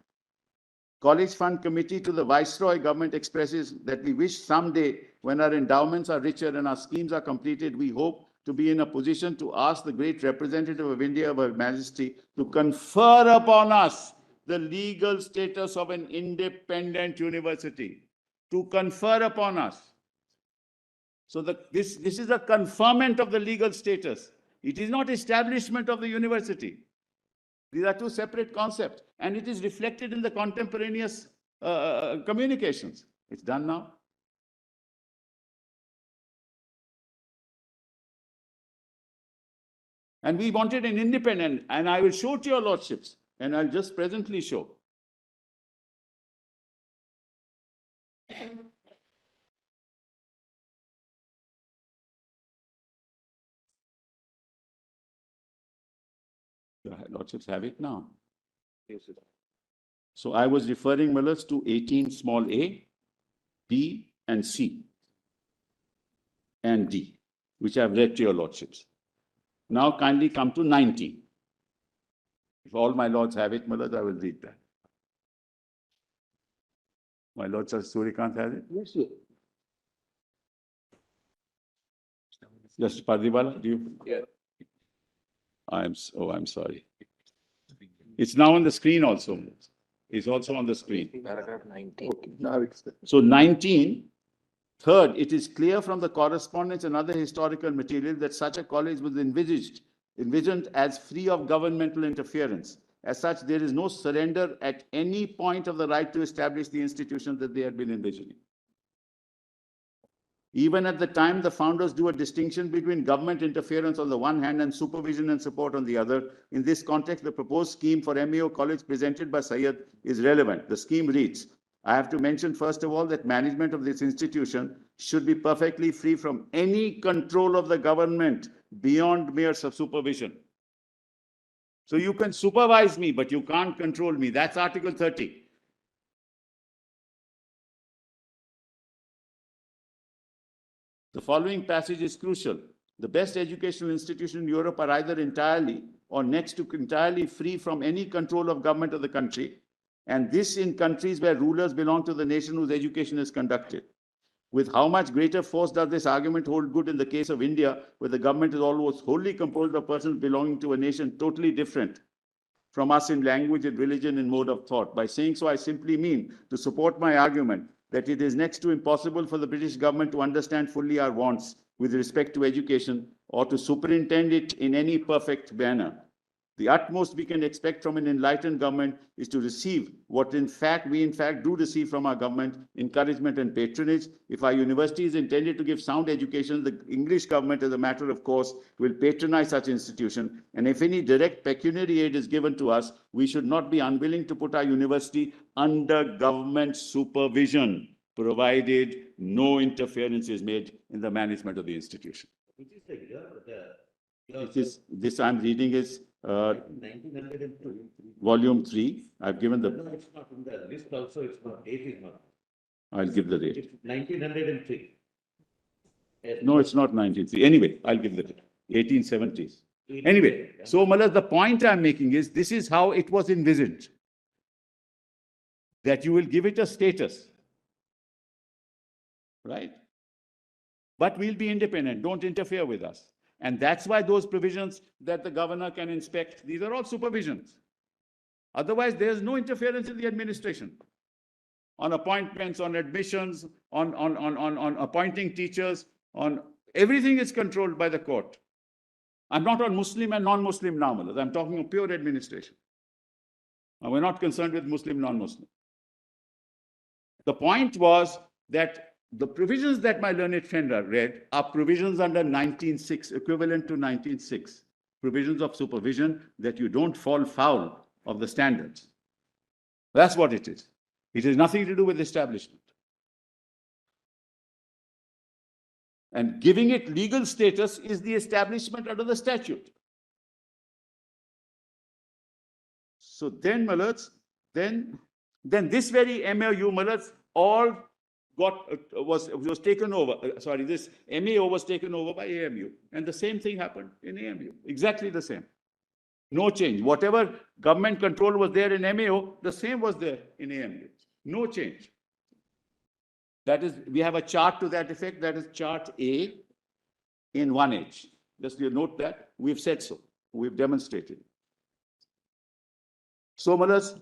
College Fund Committee to the Viceroy government expresses that we wish someday, when our endowments are richer and our schemes are completed, we hope to be in a position to ask the great representative of India, of Her Majesty, to confer upon us the legal status of an independent university. To confer upon us. So this is a conferment of the legal status. It is not establishment of the university. These are two separate concepts, and it is reflected in the contemporaneous communications. It's done now. And we wanted an independent, and I will show to your lordships, and I'll just presently show. Your lordships have it now. So I was referring, Mullahs, to 18 small a, b, and c, and d, which I've read to your lordships. Now kindly come to 19. If all my lords have it, Mullahs, I will read that. My lord Sir Surikant has it? Yes, sir. Justice Pardiwala, do you? Yeah. I'm sorry. It's now on the screen also. It's also on the screen. Paragraph 19. Okay, now it's there. So 19, third, it is clear from the correspondence and other historical material that such a college was envisioned as free of governmental interference. As such, there is no surrender at any point of the right to establish the institution that they had been envisioning. Even at the time, the founders do a distinction between government interference on the one hand and supervision and support on the other. In this context, the proposed scheme for MEO College presented by Syed is relevant. The scheme reads, I have to mention first of all that management of this institution should be perfectly free from any control of the government beyond mere supervision. So you can supervise me, but you can't control me. That's Article 30. The following passage is crucial. The best educational institutions in Europe are either entirely or next to entirely free from any control of government of the country, and this in countries where rulers belong to the nation whose education is conducted. With how much greater force does this argument hold good in the case of India, where the government is almost wholly composed of persons belonging to a nation totally different from us in language and religion and mode of thought. By saying so, I simply mean to support my argument that it is next to impossible for the British government to understand fully our wants with respect to education or to superintend it in any perfect manner. The utmost we can expect from an enlightened government is to receive what we in fact do receive from our government, encouragement and patronage. If our university is intended to give sound education, the English government, as a matter of course, will patronize such institution. And if any direct pecuniary aid is given to us, we should not be unwilling to put our university under government supervision, provided no interference is made in the management of the institution. Which is the year? This I'm reading is 1902. volume 3. I've given the, No, it's not in the list also, it's not, date is not. I'll give the date. It's 1903. Yes. No, it's not 93. Anyway, I'll give the date. 1870s. Anyway, so Malaz, the point I'm making is this is how it was envisaged. That you will give it a status. Right? But we'll be independent. Don't interfere with us. And that's why those provisions that the governor can inspect, these are all supervisions. Otherwise, there's no interference in the administration. On appointments, on admissions, on appointing teachers, on everything is controlled by the court. I'm not on Muslim and non-Muslim now, Malaz. I'm talking of pure administration. And we're not concerned with Muslim, non-Muslim. The point was that the provisions that my learned friend read are provisions under 1906, equivalent to 1906. Provisions of supervision that you don't fall foul of the standards. That's what it is. It has nothing to do with establishment. And giving it legal status is the establishment under the statute. So then, Malaz, then this very MAU, Malaz, all was taken over. This MAO was taken over by AMU. And the same thing happened in AMU. Exactly the same. No change. Whatever government control was there in MAO, the same was there in AMU. No change. That is, we have a chart to that effect. That is chart A in 1H. Just you note that. We've said so. We've demonstrated. So, Malaz,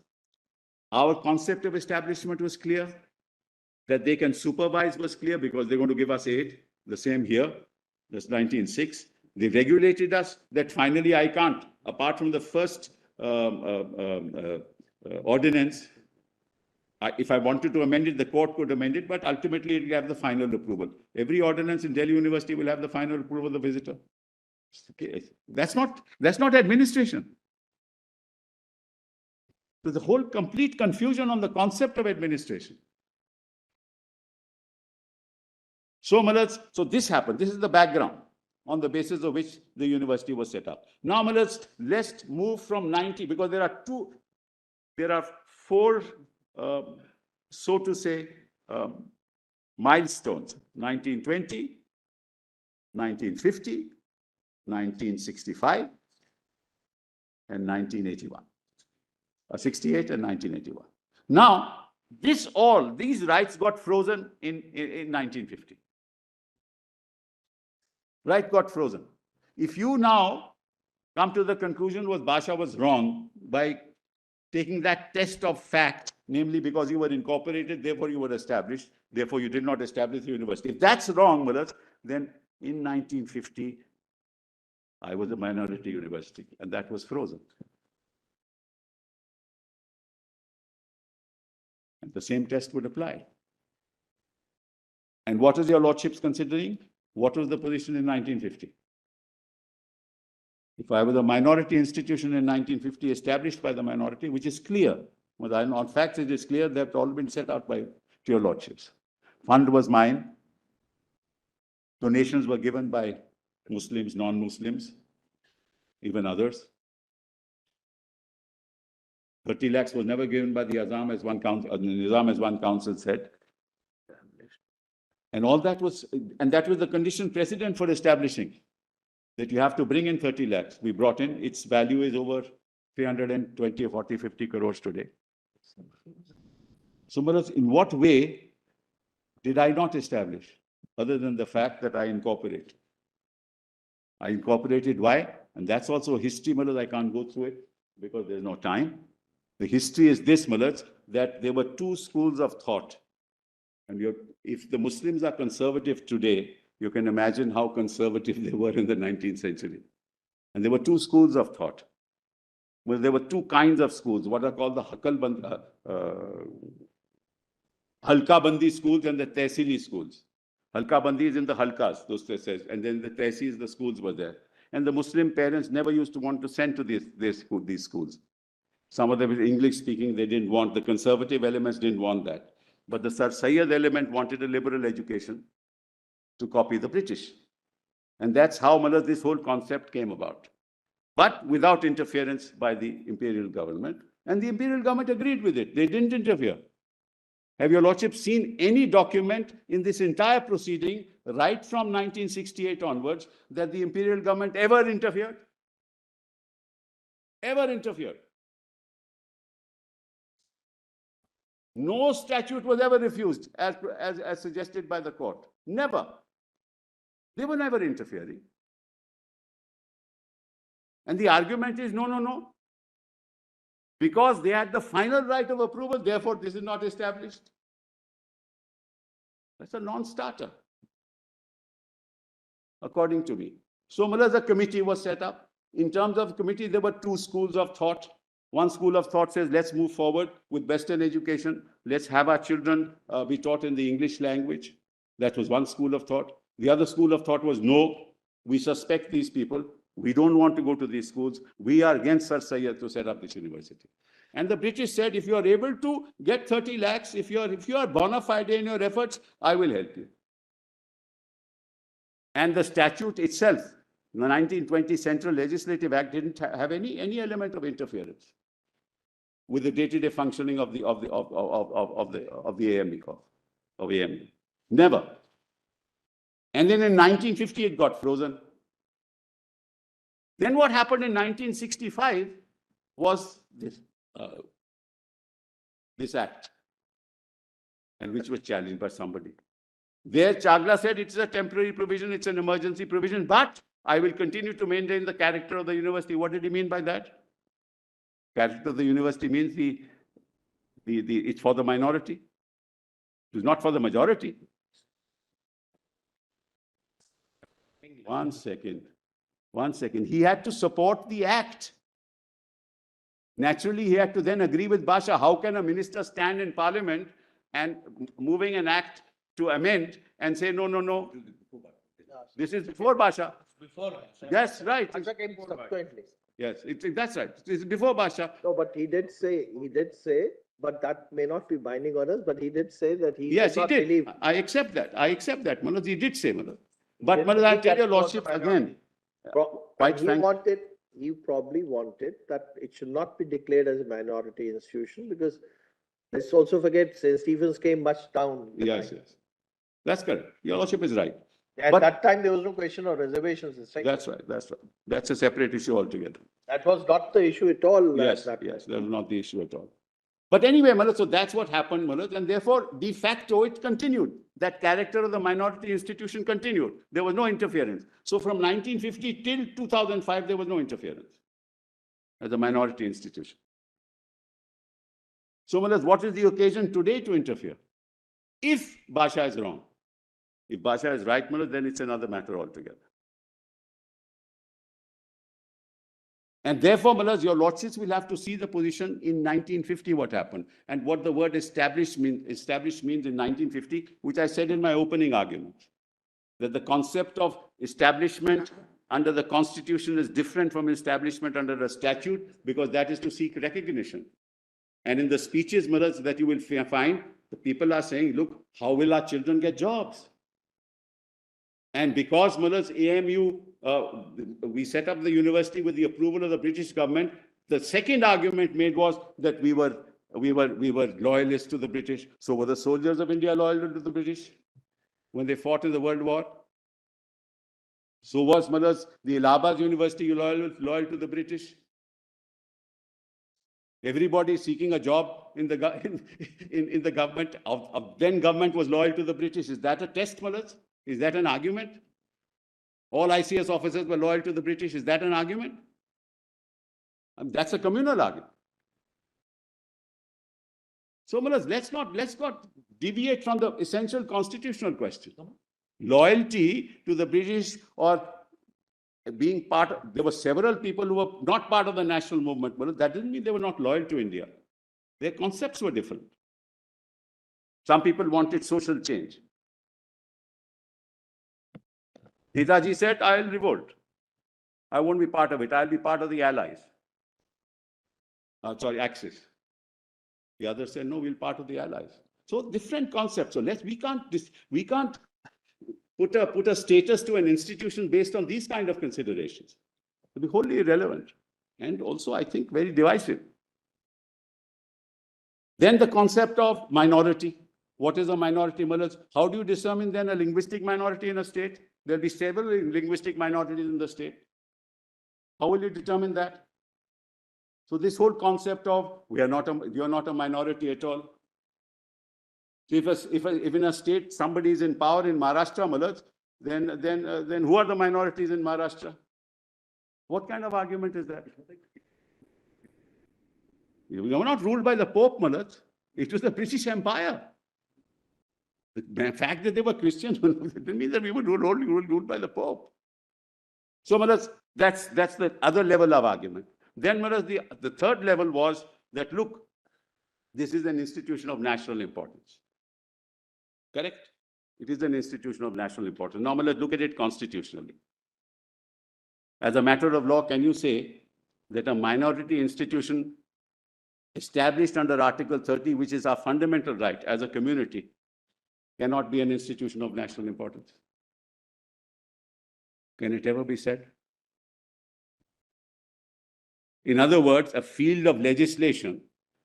our concept of establishment was clear. That they can supervise was clear because they're going to give us aid. The same here. That's 1906. They regulated us that finally I can't. Apart from the first ordinance, if I wanted to amend it, the court could amend it, but ultimately it will have the final approval. Every ordinance in Delhi University will have the final approval of the visitor. Okay. That's not administration. There's a whole complete confusion on the concept of administration. So, Malaz, so this happened. This is the background on the basis of which the university was set up. Now, Malaz, let's move from 90, because there are four, so to say, milestones: 1920, 1950, 1965, and 1981. 68 and 1981. Now, these rights got frozen in 1950. Right, got frozen. If you now come to the conclusion was Basha was wrong by taking that test of fact, namely because you were incorporated, therefore you were established, therefore you did not establish the university. If that's wrong, Malaz, then in 1950, I was a minority university, and that was frozen. And the same test would apply. And what is your lordships considering? What was the position in 1950? If I was a minority institution in 1950 established by the minority, which is clear, well, on facts it is clear, they've all been set out by your lordships. Fund was mine. Donations were given by Muslims, non-Muslims, even others. 30 lakhs was never given by the Nizam, as one council said. And all that was, and that was the condition precedent for establishing that you have to bring in 30 lakhs. We brought in, its value is over 320 or 40, 50 crores today. So, Malaz, in what way did I not establish, other than the fact that I incorporated? I incorporated why? And that's also a history, Malaz. I can't go through it because there's no time. The history is this, Malaz, that there were two schools of thought. And if the Muslims are conservative today, you can imagine how conservative they were in the 19th century. And there were two schools of thought. Well, there were two kinds of schools, what are called the Halka Bandi schools and the Tehsili schools. Halka Bandi is in the Halkas, those tehsils, and then the Tehsils, the schools were there. And the Muslim parents never used to want to send to these schools. Some of them were English speaking, they didn't want, the conservative elements didn't want that. But the Sir Sayyid element wanted a liberal education to copy the British. And that's how, Malaz, this whole concept came about. but without interference by the imperial government. And the imperial government agreed with it. They didn't interfere. Have your lordship seen any document in this entire proceeding, right from 1968 onwards, that the imperial government ever interfered? Ever interfered? No statute was ever refused as suggested by the court. Never. They were never interfering. And the argument is no, no, no. Because they had the final right of approval, therefore this is not established. That's a non-starter, according to me. So, a committee was set up. In terms of committee, there were two schools of thought. One school of thought says, let's move forward with Western education. Let's have our children be taught in the English language. That was one school of thought. The other school of thought was, no, we suspect these people. We don't want to go to these schools. We are against Sir Syed to set up this university. And the British said, if you are able to get 30 lakhs, if you are bona fide in your efforts, I will help you. And the statute itself, the 1920 Central Legislative Act, didn't have any element of interference with the day-to-day functioning of the AME. Never. And then in 1950, it got frozen. Then what happened in 1965 was this act, and which was challenged by somebody. There, Chagla said it's a temporary provision, it's an emergency provision, but I will continue to maintain the character of the university. What did he mean by that? Character of the university means it's for the minority. It's not for the majority. One second. He had to support the act. Naturally, he had to then agree with Basha. How can a minister stand in parliament and moving an act to amend and say, no, no, no. This is before Basha. Before Basha. Yes, right. Basha came subsequently. Yes, that's right. It's before Basha. No, but he did say, but that may not be binding on us, but he did say that he Yes, did not he did. believe. I accept that. Manoj, he did say, Manoj. But Didn't Manoj, I'll believe tell that your it was lordship a again. Quite frank. he probably wanted that it should not be declared as a minority institution, because let's also forget St. Stephen's came much down. Yes. That's correct. Your lordship is right. At that time, there was no question of reservations. That's right. That's a separate issue altogether. That was not the issue at all. Yes, that was not the issue at all. But anyway, Manoj, so that's what happened, Manoj, and therefore, de facto, it continued. That character of the minority institution continued. There was no interference. So from 1950 till 2005, there was no interference as a minority institution. So, Manoj, what is the occasion today to interfere? If Basha is wrong. If Basha is right, Manoj, then it's another matter altogether. And therefore, Manoj, your lordships will have to see the position in 1950 what happened and what the word established means in 1950, which I said in my opening argument, that the concept of establishment under the constitution is different from establishment under a statute, because that is to seek recognition. And in the speeches, Manoj, that you will find, the people are saying, look, how will our children get jobs? And because, Manoj, AMU, we set up the university with the approval of the British government, the second argument made was that we were loyalists to the British. So were the soldiers of India loyal to the British when they fought in the World War? So was, Manoj, the Allahabad University loyal to the British? Everybody seeking a job in the government of then government was loyal to the British. Is that a test, Manoj? Is that an argument? All ICS officers were loyal to the British. Is that an argument? That's a communal argument. So, Manoj, let's not deviate from the essential constitutional question. Loyalty to the British or being part of, there were several people who were not part of the national movement, but that didn't mean they were not loyal to India. Their concepts were different. Some people wanted social change. Netaji said, I'll revolt. I won't be part of it. I'll be part of the Allies. Axis. The others said, no, we'll be part of the Allies. So different concepts. So we can't put a status to an institution based on these kind of considerations. It'll be wholly irrelevant and also, I think, very divisive. Then the concept of minority. What is a minority? How do you determine then a linguistic minority in a state? There'll be several linguistic minorities in the state. How will you determine that? So this whole concept of you're not a minority at all. So if in a state somebody is in power in Maharashtra, then who are the minorities in Maharashtra? What kind of argument is that? We were not ruled by the Pope, Malad. It was the British Empire. The fact that they were Christians didn't mean that we were ruled by the Pope. So, Malad, that's the other level of argument. Then, Malad, the third level was that, look, this is an institution of national importance. Correct? It is an institution of national importance. Now, Malad, look at it constitutionally. As a matter of law, can you say that a minority institution established under Article 30, which is our fundamental right as a community, cannot be an institution of national importance? Can it ever be said? In other words, a field of legislation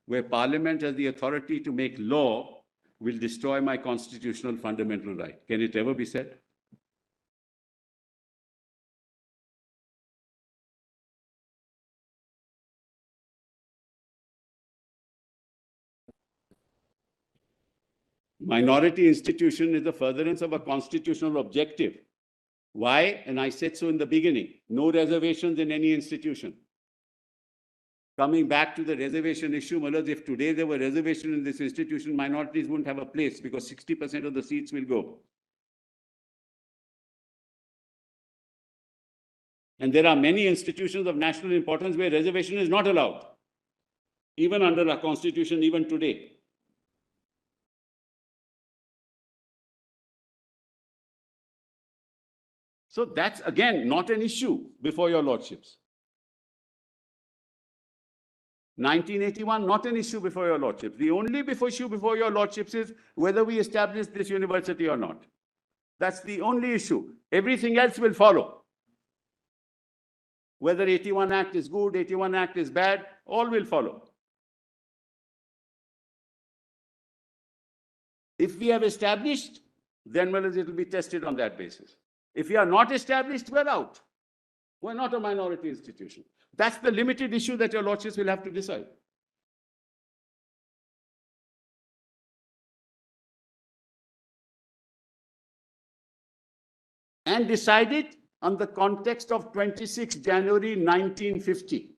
where Parliament has the authority to make law will destroy my constitutional fundamental right. Can it ever be said? Minority institution is the furtherance of a constitutional objective. Why? And I said so in the beginning, no reservations in any institution. Coming back to the reservation issue, Malad, if today there were reservations in this institution, minorities wouldn't have a place because 60% of the seats will go. And there are many institutions of national importance where reservation is not allowed, even under our constitution, even today. So that's, again, not an issue before your lordships. 1981, not an issue before your lordships. The only issue before your lordships is whether we establish this university or not. That's the only issue. Everything else will follow. Whether 81 Act is good, 81 Act is bad, all will follow. If we have established, then well, it will be tested on that basis. If we are not established, we're out. We're not a minority institution. That's the limited issue that your lordships will have to decide. And decide it on the context of 26 January 1950.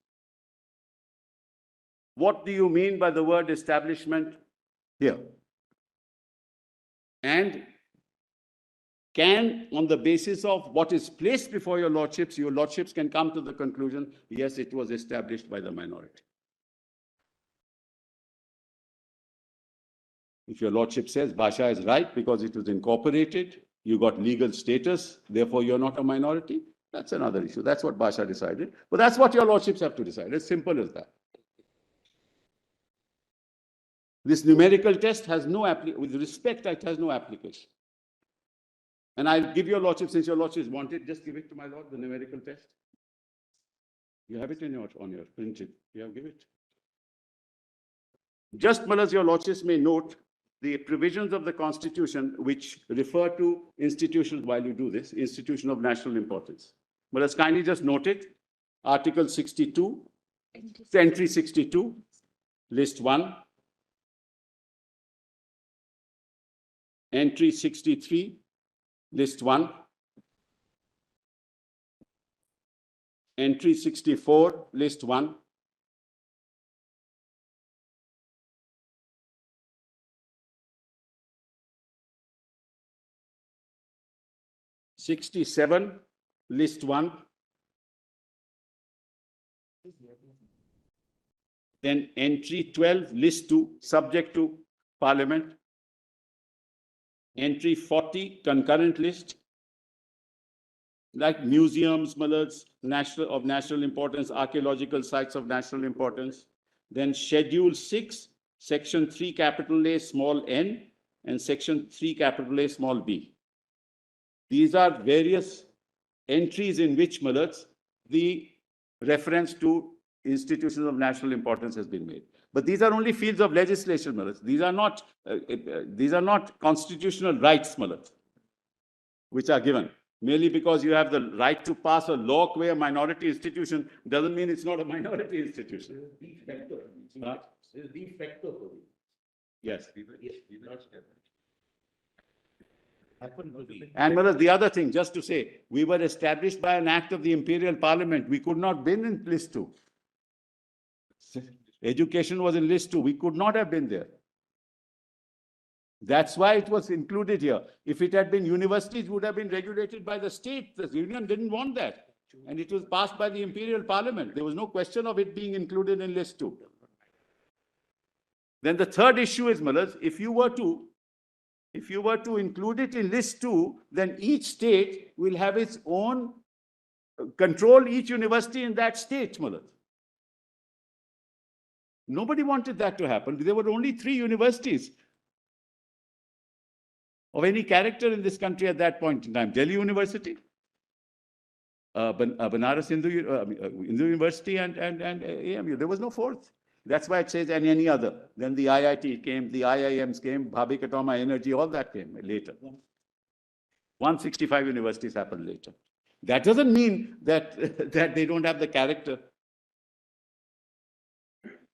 What do you mean by the word establishment here? And can, on the basis of what is placed before your lordships can come to the conclusion, yes, it was established by the minority. If your lordship says Basha is right because it was incorporated, you got legal status, therefore you're not a minority, that's another issue. That's what Basha decided. But that's what your lordships have to decide. As simple as that. This numerical test has no application. With respect, it has no application. And I'll give your lordship, since your lordships want it, just give it to my lord, the numerical test. You have it on your printed. Yeah, give it. Just, Malas, your lordships may note the provisions of the Constitution which refer to institutions while you do this, institution of national importance. Malas, kindly just note it. Article 62, entry 62, list 1. Entry 63, list 1. Entry 64, list 1. '67, list 1. Then entry 12, list 2, subject to Parliament. Entry 40, concurrent list, like museums, mallards, of national importance, archaeological sites of national importance. Then Schedule 6, Section 3, capital A, small n, and Section 3, capital A, small b. These are various entries in which, mallards, the reference to institutions of national importance has been made. But these are only fields of legislation, Malas. These are not constitutional rights, Malas, which are given. Merely because you have the right to pass a law where a minority institution doesn't mean it's not a minority institution. Huh? De facto. Yes. Yes, we will not have. Happen to be. And Malas, the other thing, just to say, we were established by an act of the Imperial Parliament. We could not been in list 2. Education was in list 2. We could not have been there. That's why it was included here. If it had been universities, it would have been regulated by the state. The union didn't want that. And it was passed by the Imperial Parliament. There was no question of it being included in list 2. Then the third issue is, Malas, if you were to include it in list 2, then each state will have its own control, each university in that state, Malas. Nobody wanted that to happen. There were only 3 universities of any character in this country at that point in time. Delhi University, Banaras Hindu University, and AMU. There was no fourth. That's why it says, and any other. Then the IIT came, the IIMs came, Bhabhi Katoma Energy, all that came later. 165 universities happened later. That doesn't mean that, that they don't have the character.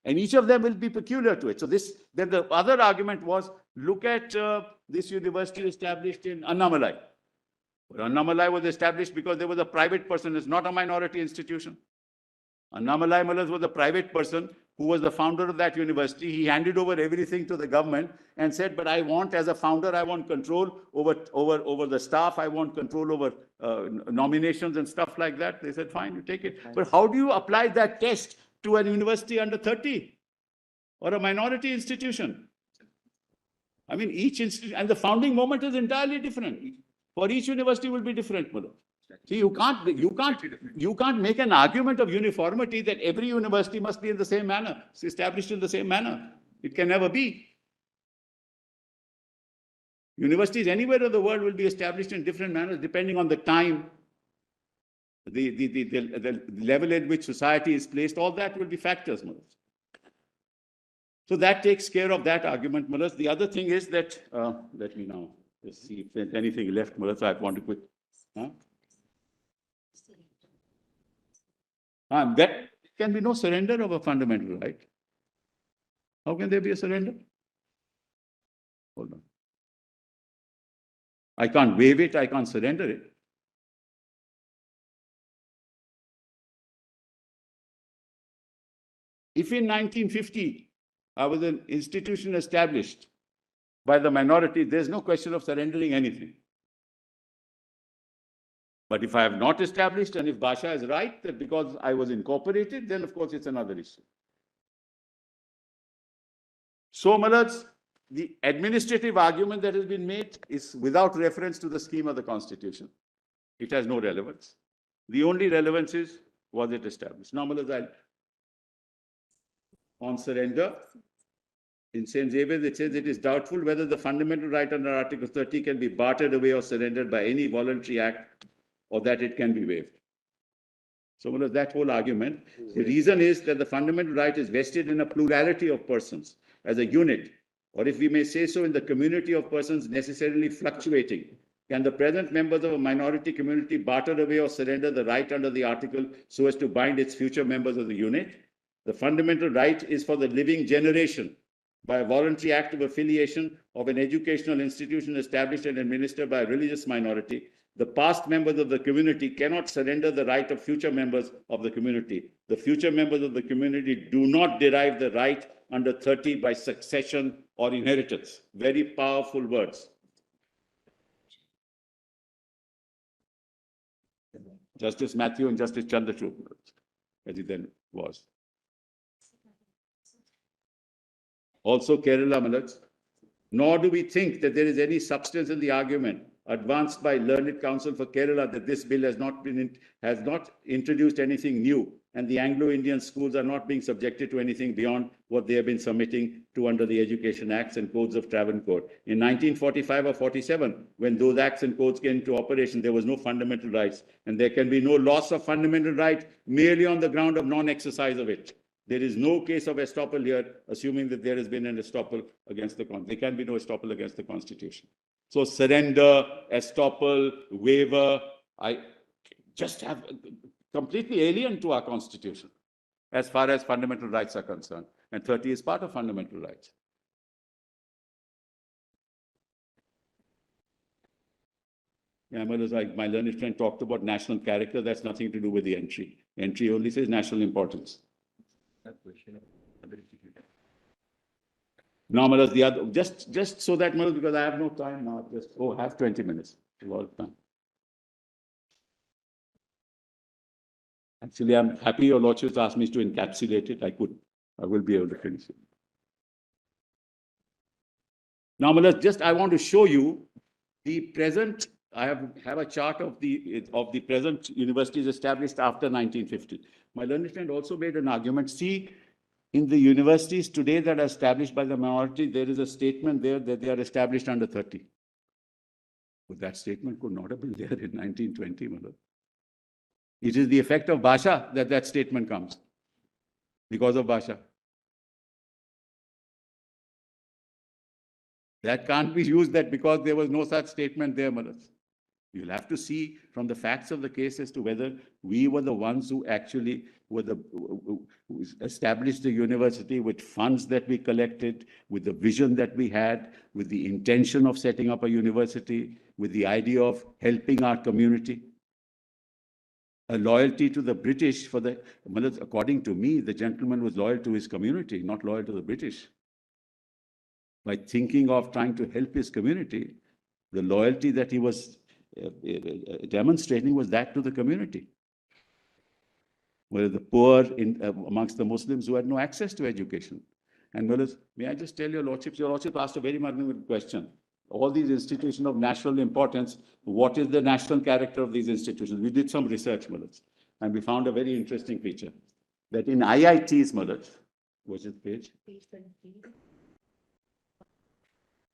And each of them will be peculiar to it. So then the other argument was, look at this university established in Annamalai. Annamalai was established because there was a private person. It's not a minority institution. Annamalai Malas was a private person who was the founder of that university. He handed over everything to the government and said, but I want, as a founder, I want control over the staff. I want control over nominations and stuff like that. They said, fine, you take it. But how do you apply that test to an university under 30 or a minority institution? I mean, each institution, and the founding moment is entirely different. For each university will be different, Mullah. See, you can't make an argument of uniformity that every university must be in the same manner, established in the same manner. It can never be. Universities anywhere in the world will be established in different manners depending on the time, the level at which society is placed. All that will be factors, Mullah. So that takes care of that argument, Mullah. The other thing is that, let me now just see if there's anything left, Mullah. So I want to quit. Huh? There can be no surrender of a fundamental right. How can there be a surrender? Hold on. I can't waive it, I can't surrender it. If in 1950, I was an institution established by the minority, there's no question of surrendering anything. But if I have not established, and if Basha is right, that because I was incorporated, then of course it's another issue. So, Malaj, the administrative argument that has been made is without reference to the scheme of the Constitution. It has no relevance. The only relevance is, was it established? Now, Malaj, on surrender, in St. Xavier's, it says it is doubtful whether the fundamental right under Article 30 can be bartered away or surrendered by any voluntary act, or that it can be waived. So that whole argument, the reason is that the fundamental right is vested in a plurality of persons as a unit, or if we may say so, in the community of persons necessarily fluctuating. Can the present members of a minority community barter away or surrender the right under the article so as to bind its future members of the unit? The fundamental right is for the living generation by a voluntary act of affiliation of an educational institution established and administered by a religious minority. The past members of the community cannot surrender the right of future members of the community. The future members of the community do not derive the right under 30 by succession or inheritance. Very powerful words. Justice Matthew and Justice Chandrachud, as he then was. Also Kerala, Malaj. Nor do we think that there is any substance in the argument advanced by Learned Counsel for Kerala that this bill has not introduced anything new, and the Anglo-Indian schools are not being subjected to anything beyond what they have been submitting to under the Education Acts and Codes of Travancore. In 1945 or 47, when those acts and codes came into operation, there was no fundamental rights, and there can be no loss of fundamental rights merely on the ground of non-exercise of it. There is no case of estoppel here, assuming that there has been an estoppel against the Constitution. There can be no estoppel against the Constitution. So surrender, estoppel, waiver, I just have completely alien to our Constitution as far as fundamental rights are concerned. And 30 is part of fundamental rights. Yeah, like my learned friend talked about national character. That's nothing to do with the entry. Entry only says national importance. Now, Malas, the other, just so that, Malas, because I have no time now, just have 20 minutes. A lot of time. Actually, I'm happy your lordships asked me to encapsulate it. I will be able to finish it. Now, Malas, I want to show you the present. I have a chart of the present universities established after 1950. My learned friend also made an argument. See, in the universities today that are established by the minority, there is a statement there that they are established under 30. But that statement could not have been there in 1920, Malas. It is the effect of Bhasha that statement comes. Because of Bhasha. That can't be used that because there was no such statement there, Malas. You'll have to see from the facts of the case as to whether we were the ones who actually who established the university with funds that we collected, with the vision that we had, with the intention of setting up a university, with the idea of helping our community. A loyalty to the British according to me, the gentleman was loyal to his community, not loyal to the British. By thinking of trying to help his community, the loyalty that he was demonstrating was that to the community. Were the poor amongst the Muslims who had no access to education. And may I just tell your lordship asked a very magnificent question. All these institutions of national importance, what is the national character of these institutions? We did some research, Malas, and we found a very interesting feature. That in IITs, Malas, which is page?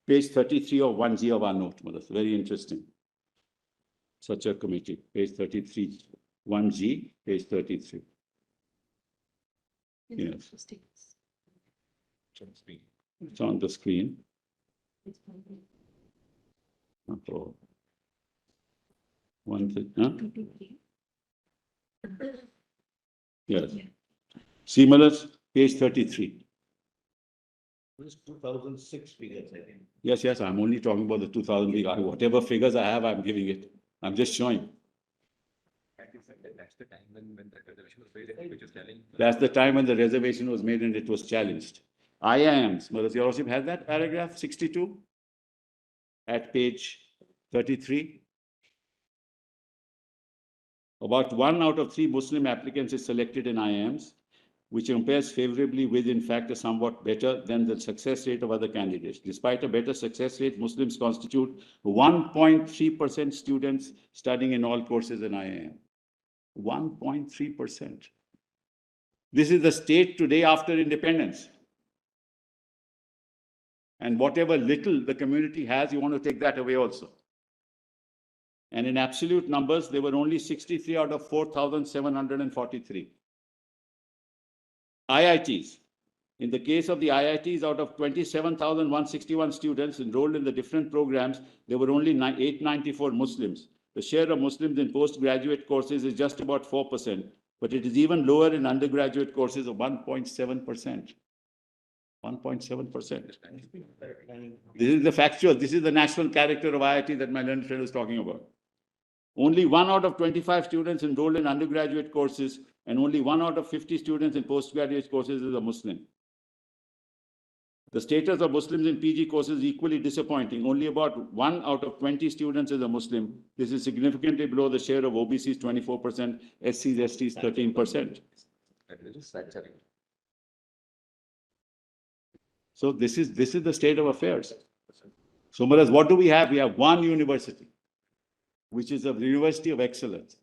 Page 33 of 1G of our note, Malas. Very interesting. Such a committee, page 33, 1G, page 33. Yes. It's on the screen. Oh. One thing, huh? Yes. See, Malas, page 33. This 2006 figures, I think. Yes, I'm only talking about the 2000 figures. Whatever figures I have, I'm giving it. I'm just showing. That's the time when the reservation was made, which is challenged. That's the time when the reservation was made and it was challenged. IIMs, Malas, your lordship has that paragraph 62 at page 33. About 1 out of 3 Muslim applicants is selected in IIMs, which compares favorably with, in fact, a somewhat better than the success rate of other candidates. Despite a better success rate, Muslims constitute 1.3% students studying in all courses in IIM. 1.3%. This is the state today after independence. And whatever little the community has, you want to take that away also. And in absolute numbers, there were only 63 out of 4,743. IITs. In the case of the IITs, out of 27,161 students enrolled in the different programs, there were only 894 Muslims. The share of Muslims in postgraduate courses is just about 4%, but it is even lower in undergraduate courses of 1.7%. 1.7%. This is the factual, this is the national character of IIT that my learned friend was talking about. Only 1 out of 25 students enrolled in undergraduate courses and only 1 out of 50 students in postgraduate courses is a Muslim. The status of Muslims in PG courses is equally disappointing. Only about 1 out of 20 students is a Muslim. This is significantly below the share of OBCs 24%, SCs, STs 13%. So this is the state of affairs. So, Malas, what do we have? We have one university, which is a university of excellence.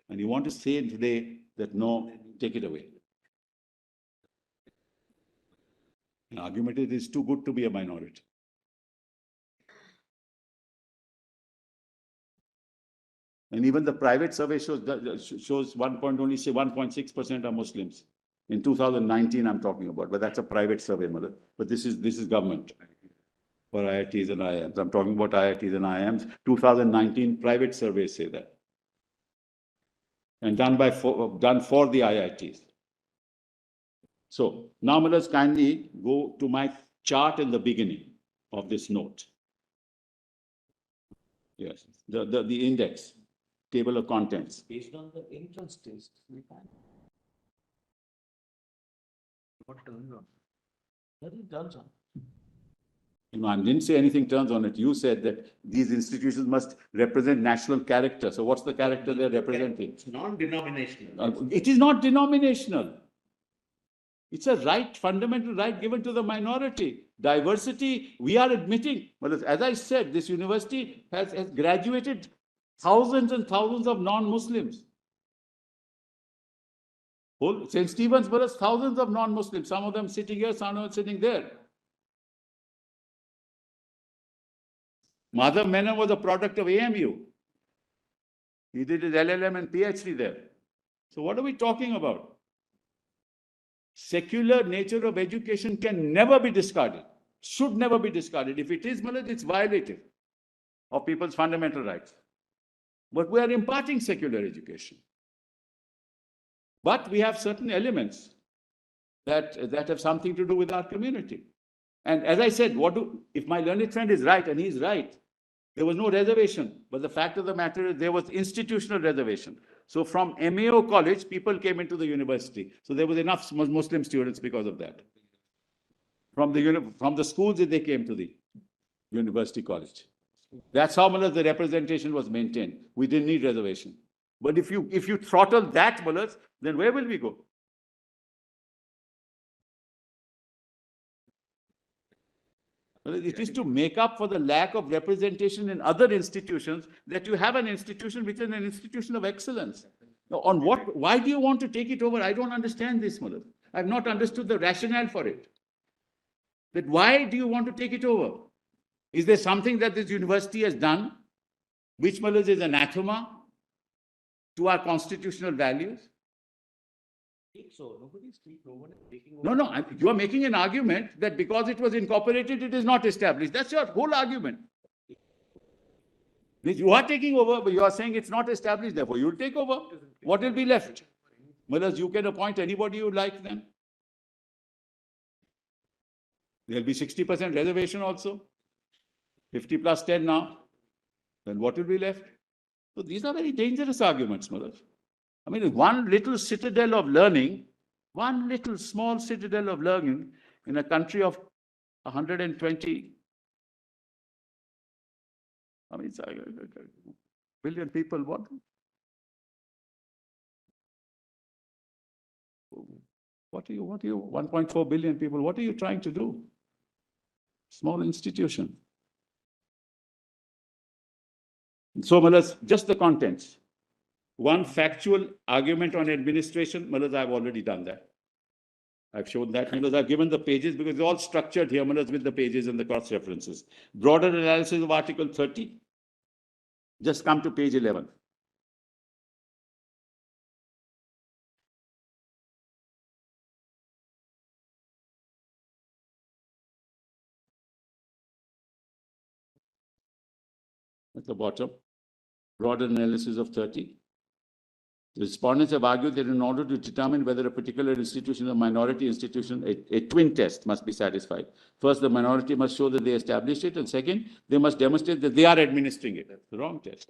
And you want to say today that no, take it away. The argument is it's too good to be a minority. And even the private survey shows 1.6% are Muslims. In 2019, I'm talking about, but that's a private survey, mother. But this is government for IITs and IIMs. I'm talking about IITs and IIMs. 2019 private surveys say that, and done for the IITs. So now, let us kindly go to my chart in the beginning of this note. Yes, the index, table of contents. Based on the entrance test, we can. What turns on? Nothing turns on. You know, I didn't say anything turns on it. You said that these institutions must represent national character. So what's the character they're representing? It's non-denominational. It is not denominational. It's a right, fundamental right given to the minority. Diversity, we are admitting. But as I said, this university has graduated thousands and thousands of non-Muslims. St. Stephen's, thousands of non-Muslims, some of them sitting here, some of them sitting there. Madhav Menon was a product of AMU. He did his LLM and PhD there. So what are we talking about? Secular nature of education can never be discarded, should never be discarded. If it is, it's violative of people's fundamental rights. But we are imparting secular education. But we have certain elements that have something to do with our community. And as I said, if my learned friend is right, and he's right, there was no reservation. But the fact of the matter is there was institutional reservation. So from MAO college, people came into the university. So there was enough Muslim students because of that. From the schools, they came to the university college. That's how the representation was maintained. We didn't need reservation. But if you throttle that, then where will we go? It is to make up for the lack of representation in other institutions that you have an institution which is an institution of excellence. Now, why do you want to take it over? I don't understand this, Mullah. I've not understood the rationale for it. That why do you want to take it over? Is there something that this university has done which, Mullah, is anathema to our constitutional values? So nobody's taking over. No, you are making an argument that because it was incorporated, it is not established. That's your whole argument. You are taking over, but you are saying it's not established, therefore you'll take over. What will be left? Whereas you can appoint anybody you like then. There'll be 60% reservation also. 50 plus 10 now. Then what will be left? So these are very dangerous arguments, Mullah. I mean, one little citadel of learning, one little small citadel of learning in a country of 120, I mean, it's a billion people, what? What are you, 1.4 billion people, what are you trying to do? Small institution. So, Malas, just the contents. One factual argument on administration, Malas, I've already done that. I've shown that. Malas, I've given the pages because it's all structured here, Malas, with the pages and the cross references. Broader analysis of Article 30. Just come to page 11. At the bottom, broader analysis of 30. The respondents have argued that in order to determine whether a particular institution is a minority institution, a twin test must be satisfied. First, the minority must show that they established it, and second, they must demonstrate that they are administering it. That's the wrong test.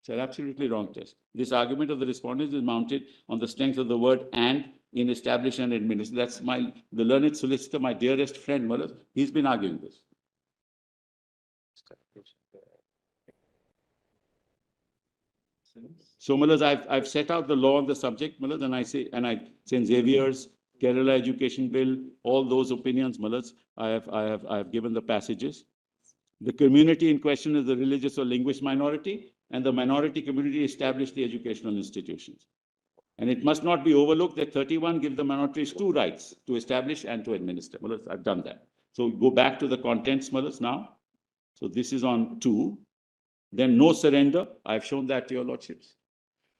It's an absolutely wrong test. This argument of the respondents is mounted on the strength of the word "and" in establish and administer. That's the learned solicitor, my dearest friend, Mullah. He's been arguing this. So, Mullah, I've set out the law on the subject, Mullah, and I say St. Xavier's, Kerala Education Bill, all those opinions, Mullah, I have given the passages. The community in question is the religious or linguist minority, and the minority community established the educational institutions. And it must not be overlooked that 31 give the minorities two rights: to establish and to administer. Well, I've done that. So go back to the contents, Malas, now. So this is on 2. Then no surrender. I've shown that to your lordships.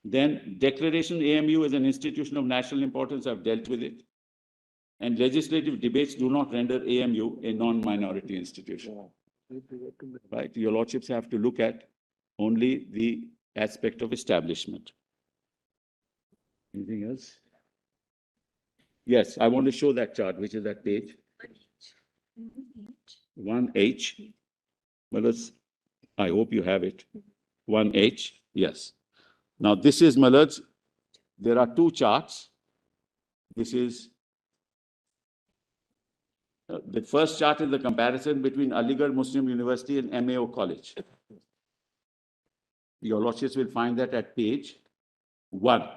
Then declaration AMU is an institution of national importance. I've dealt with it. And legislative debates do not render AMU a non-minority institution. Right? Your lordships have to look at only the aspect of establishment. Anything else? Yes, I want to show that chart, which is that page. 1H. Well, I hope you have it. 1H, yes. Now this is, Malaj, there are two charts. This is, the first chart is the comparison between Aligarh Muslim University and MAO College. Your lordships will find that at page 1.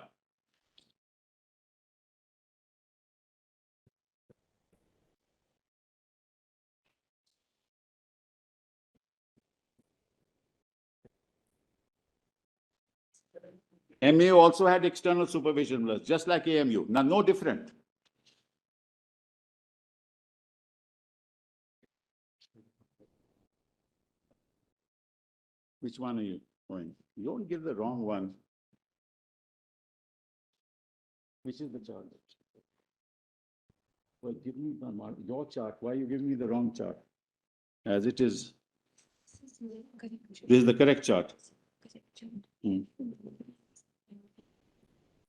MAO also had external supervision, just like AMU. Now, no different. Which one are you going? You don't give the wrong one. Which is the chart? Well, give me your chart. Why are you giving me the wrong chart? As it is, this is the correct chart. Hmm.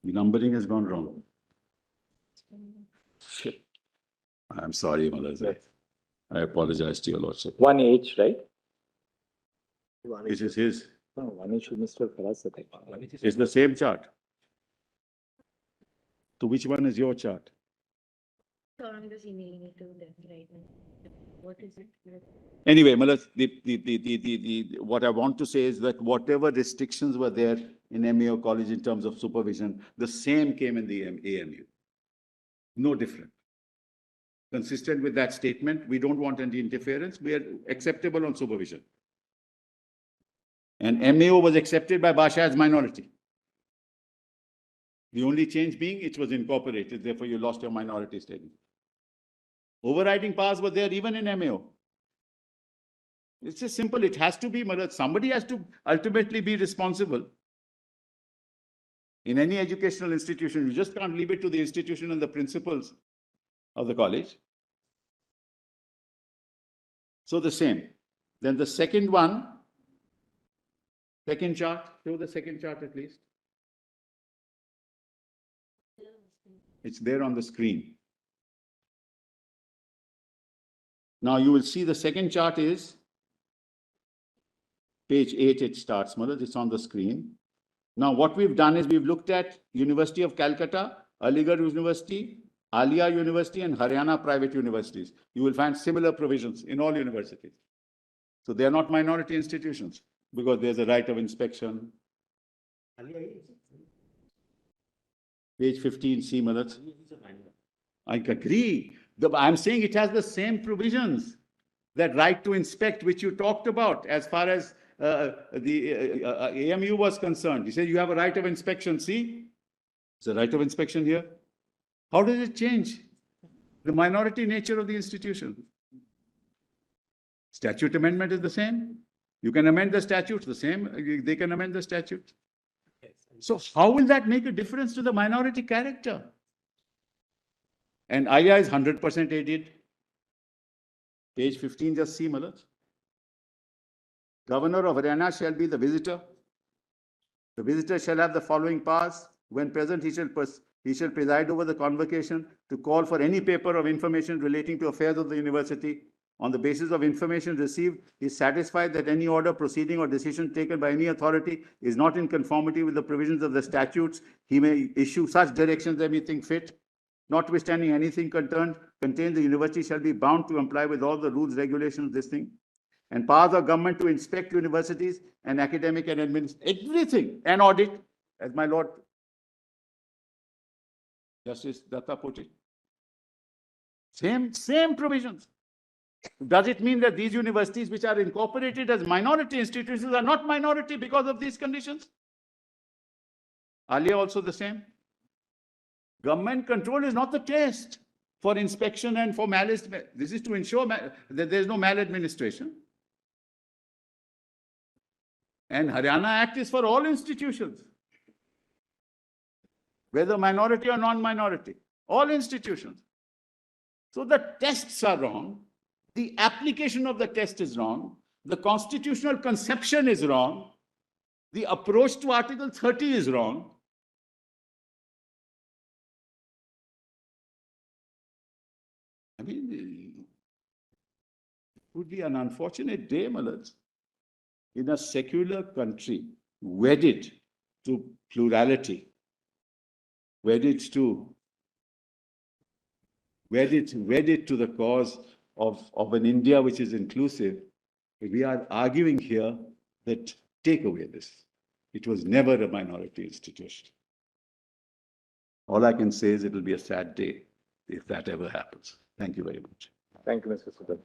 The numbering has gone wrong. Shit. I'm sorry, Malaz. I apologize to your lordship. 1H, right? This is his. No, 1H is Mr. Farasat. It's the same chart. So which one is your chart? So I'm just emailing it to them right now. What is it? Anyway, Malaz, what I want to say is that whatever restrictions were there in MAO College in terms of supervision, the same came in the AMU. No different. Consistent with that statement, we don't want any interference. We are acceptable on supervision. And MAO was accepted by Basha as minority. The only change being it was incorporated, therefore you lost your minority status. Overriding powers were there even in MAO. It's just simple. It has to be, somebody has to ultimately be responsible. In any educational institution, you just can't leave it to the institution and the principals of the college. So the same. Then the second one, second chart, show the second chart at least. It's there on the screen. Now you will see the second chart is page 8, it starts, Malad, it's on the screen. Now what we've done is we've looked at University of Calcutta, Aligarh University, Alia University and Haryana private universities. You will find similar provisions in all universities. So they are not minority institutions because there's a right of inspection. Page 15C, Malad. I agree. I'm saying it has the same provisions, that right to inspect, which you talked about as far as the AMU was concerned. You said you have a right of inspection. See, it's a right of inspection here. How does it change the minority nature of the institution? Statute amendment is the same. You can amend the statutes the same. They can amend the statute. So how will that make a difference to the minority character? And Alia is 100% aided. Page 15, just see, Malaj. Governor of Haryana shall be the visitor. The visitor shall have the following powers. When present, he shall preside over the convocation to call for any paper of information relating to affairs of the university. On the basis of information received, he is satisfied that any order, proceeding or decision taken by any authority is not in conformity with the provisions of the statutes. He may issue such directions as he think fit. Notwithstanding anything contained, the university shall be bound to comply with all the rules, regulations, this thing. And powers of government to inspect universities and academic and administrative, everything, and audit, as my Lord Justice Datta put it. Same provisions. Does it mean that these universities which are incorporated as minority institutions are not minority because of these conditions? Alia also the same. Government control is not the test for inspection and for this is to ensure that there is no maladministration. And Haryana Act is for all institutions, whether minority or non-minority, all institutions. So the tests are wrong. The application of the test is wrong. The constitutional conception is wrong. The approach to Article 30 is wrong. I mean, it would be an unfortunate day, my lords, in a secular country wedded to plurality, wedded to the cause of an India which is inclusive. We are arguing here that take away this. It was never a minority institution. All I can say is it will be a sad day if that ever happens. Thank you very much. Thank you, Mr. Sibal.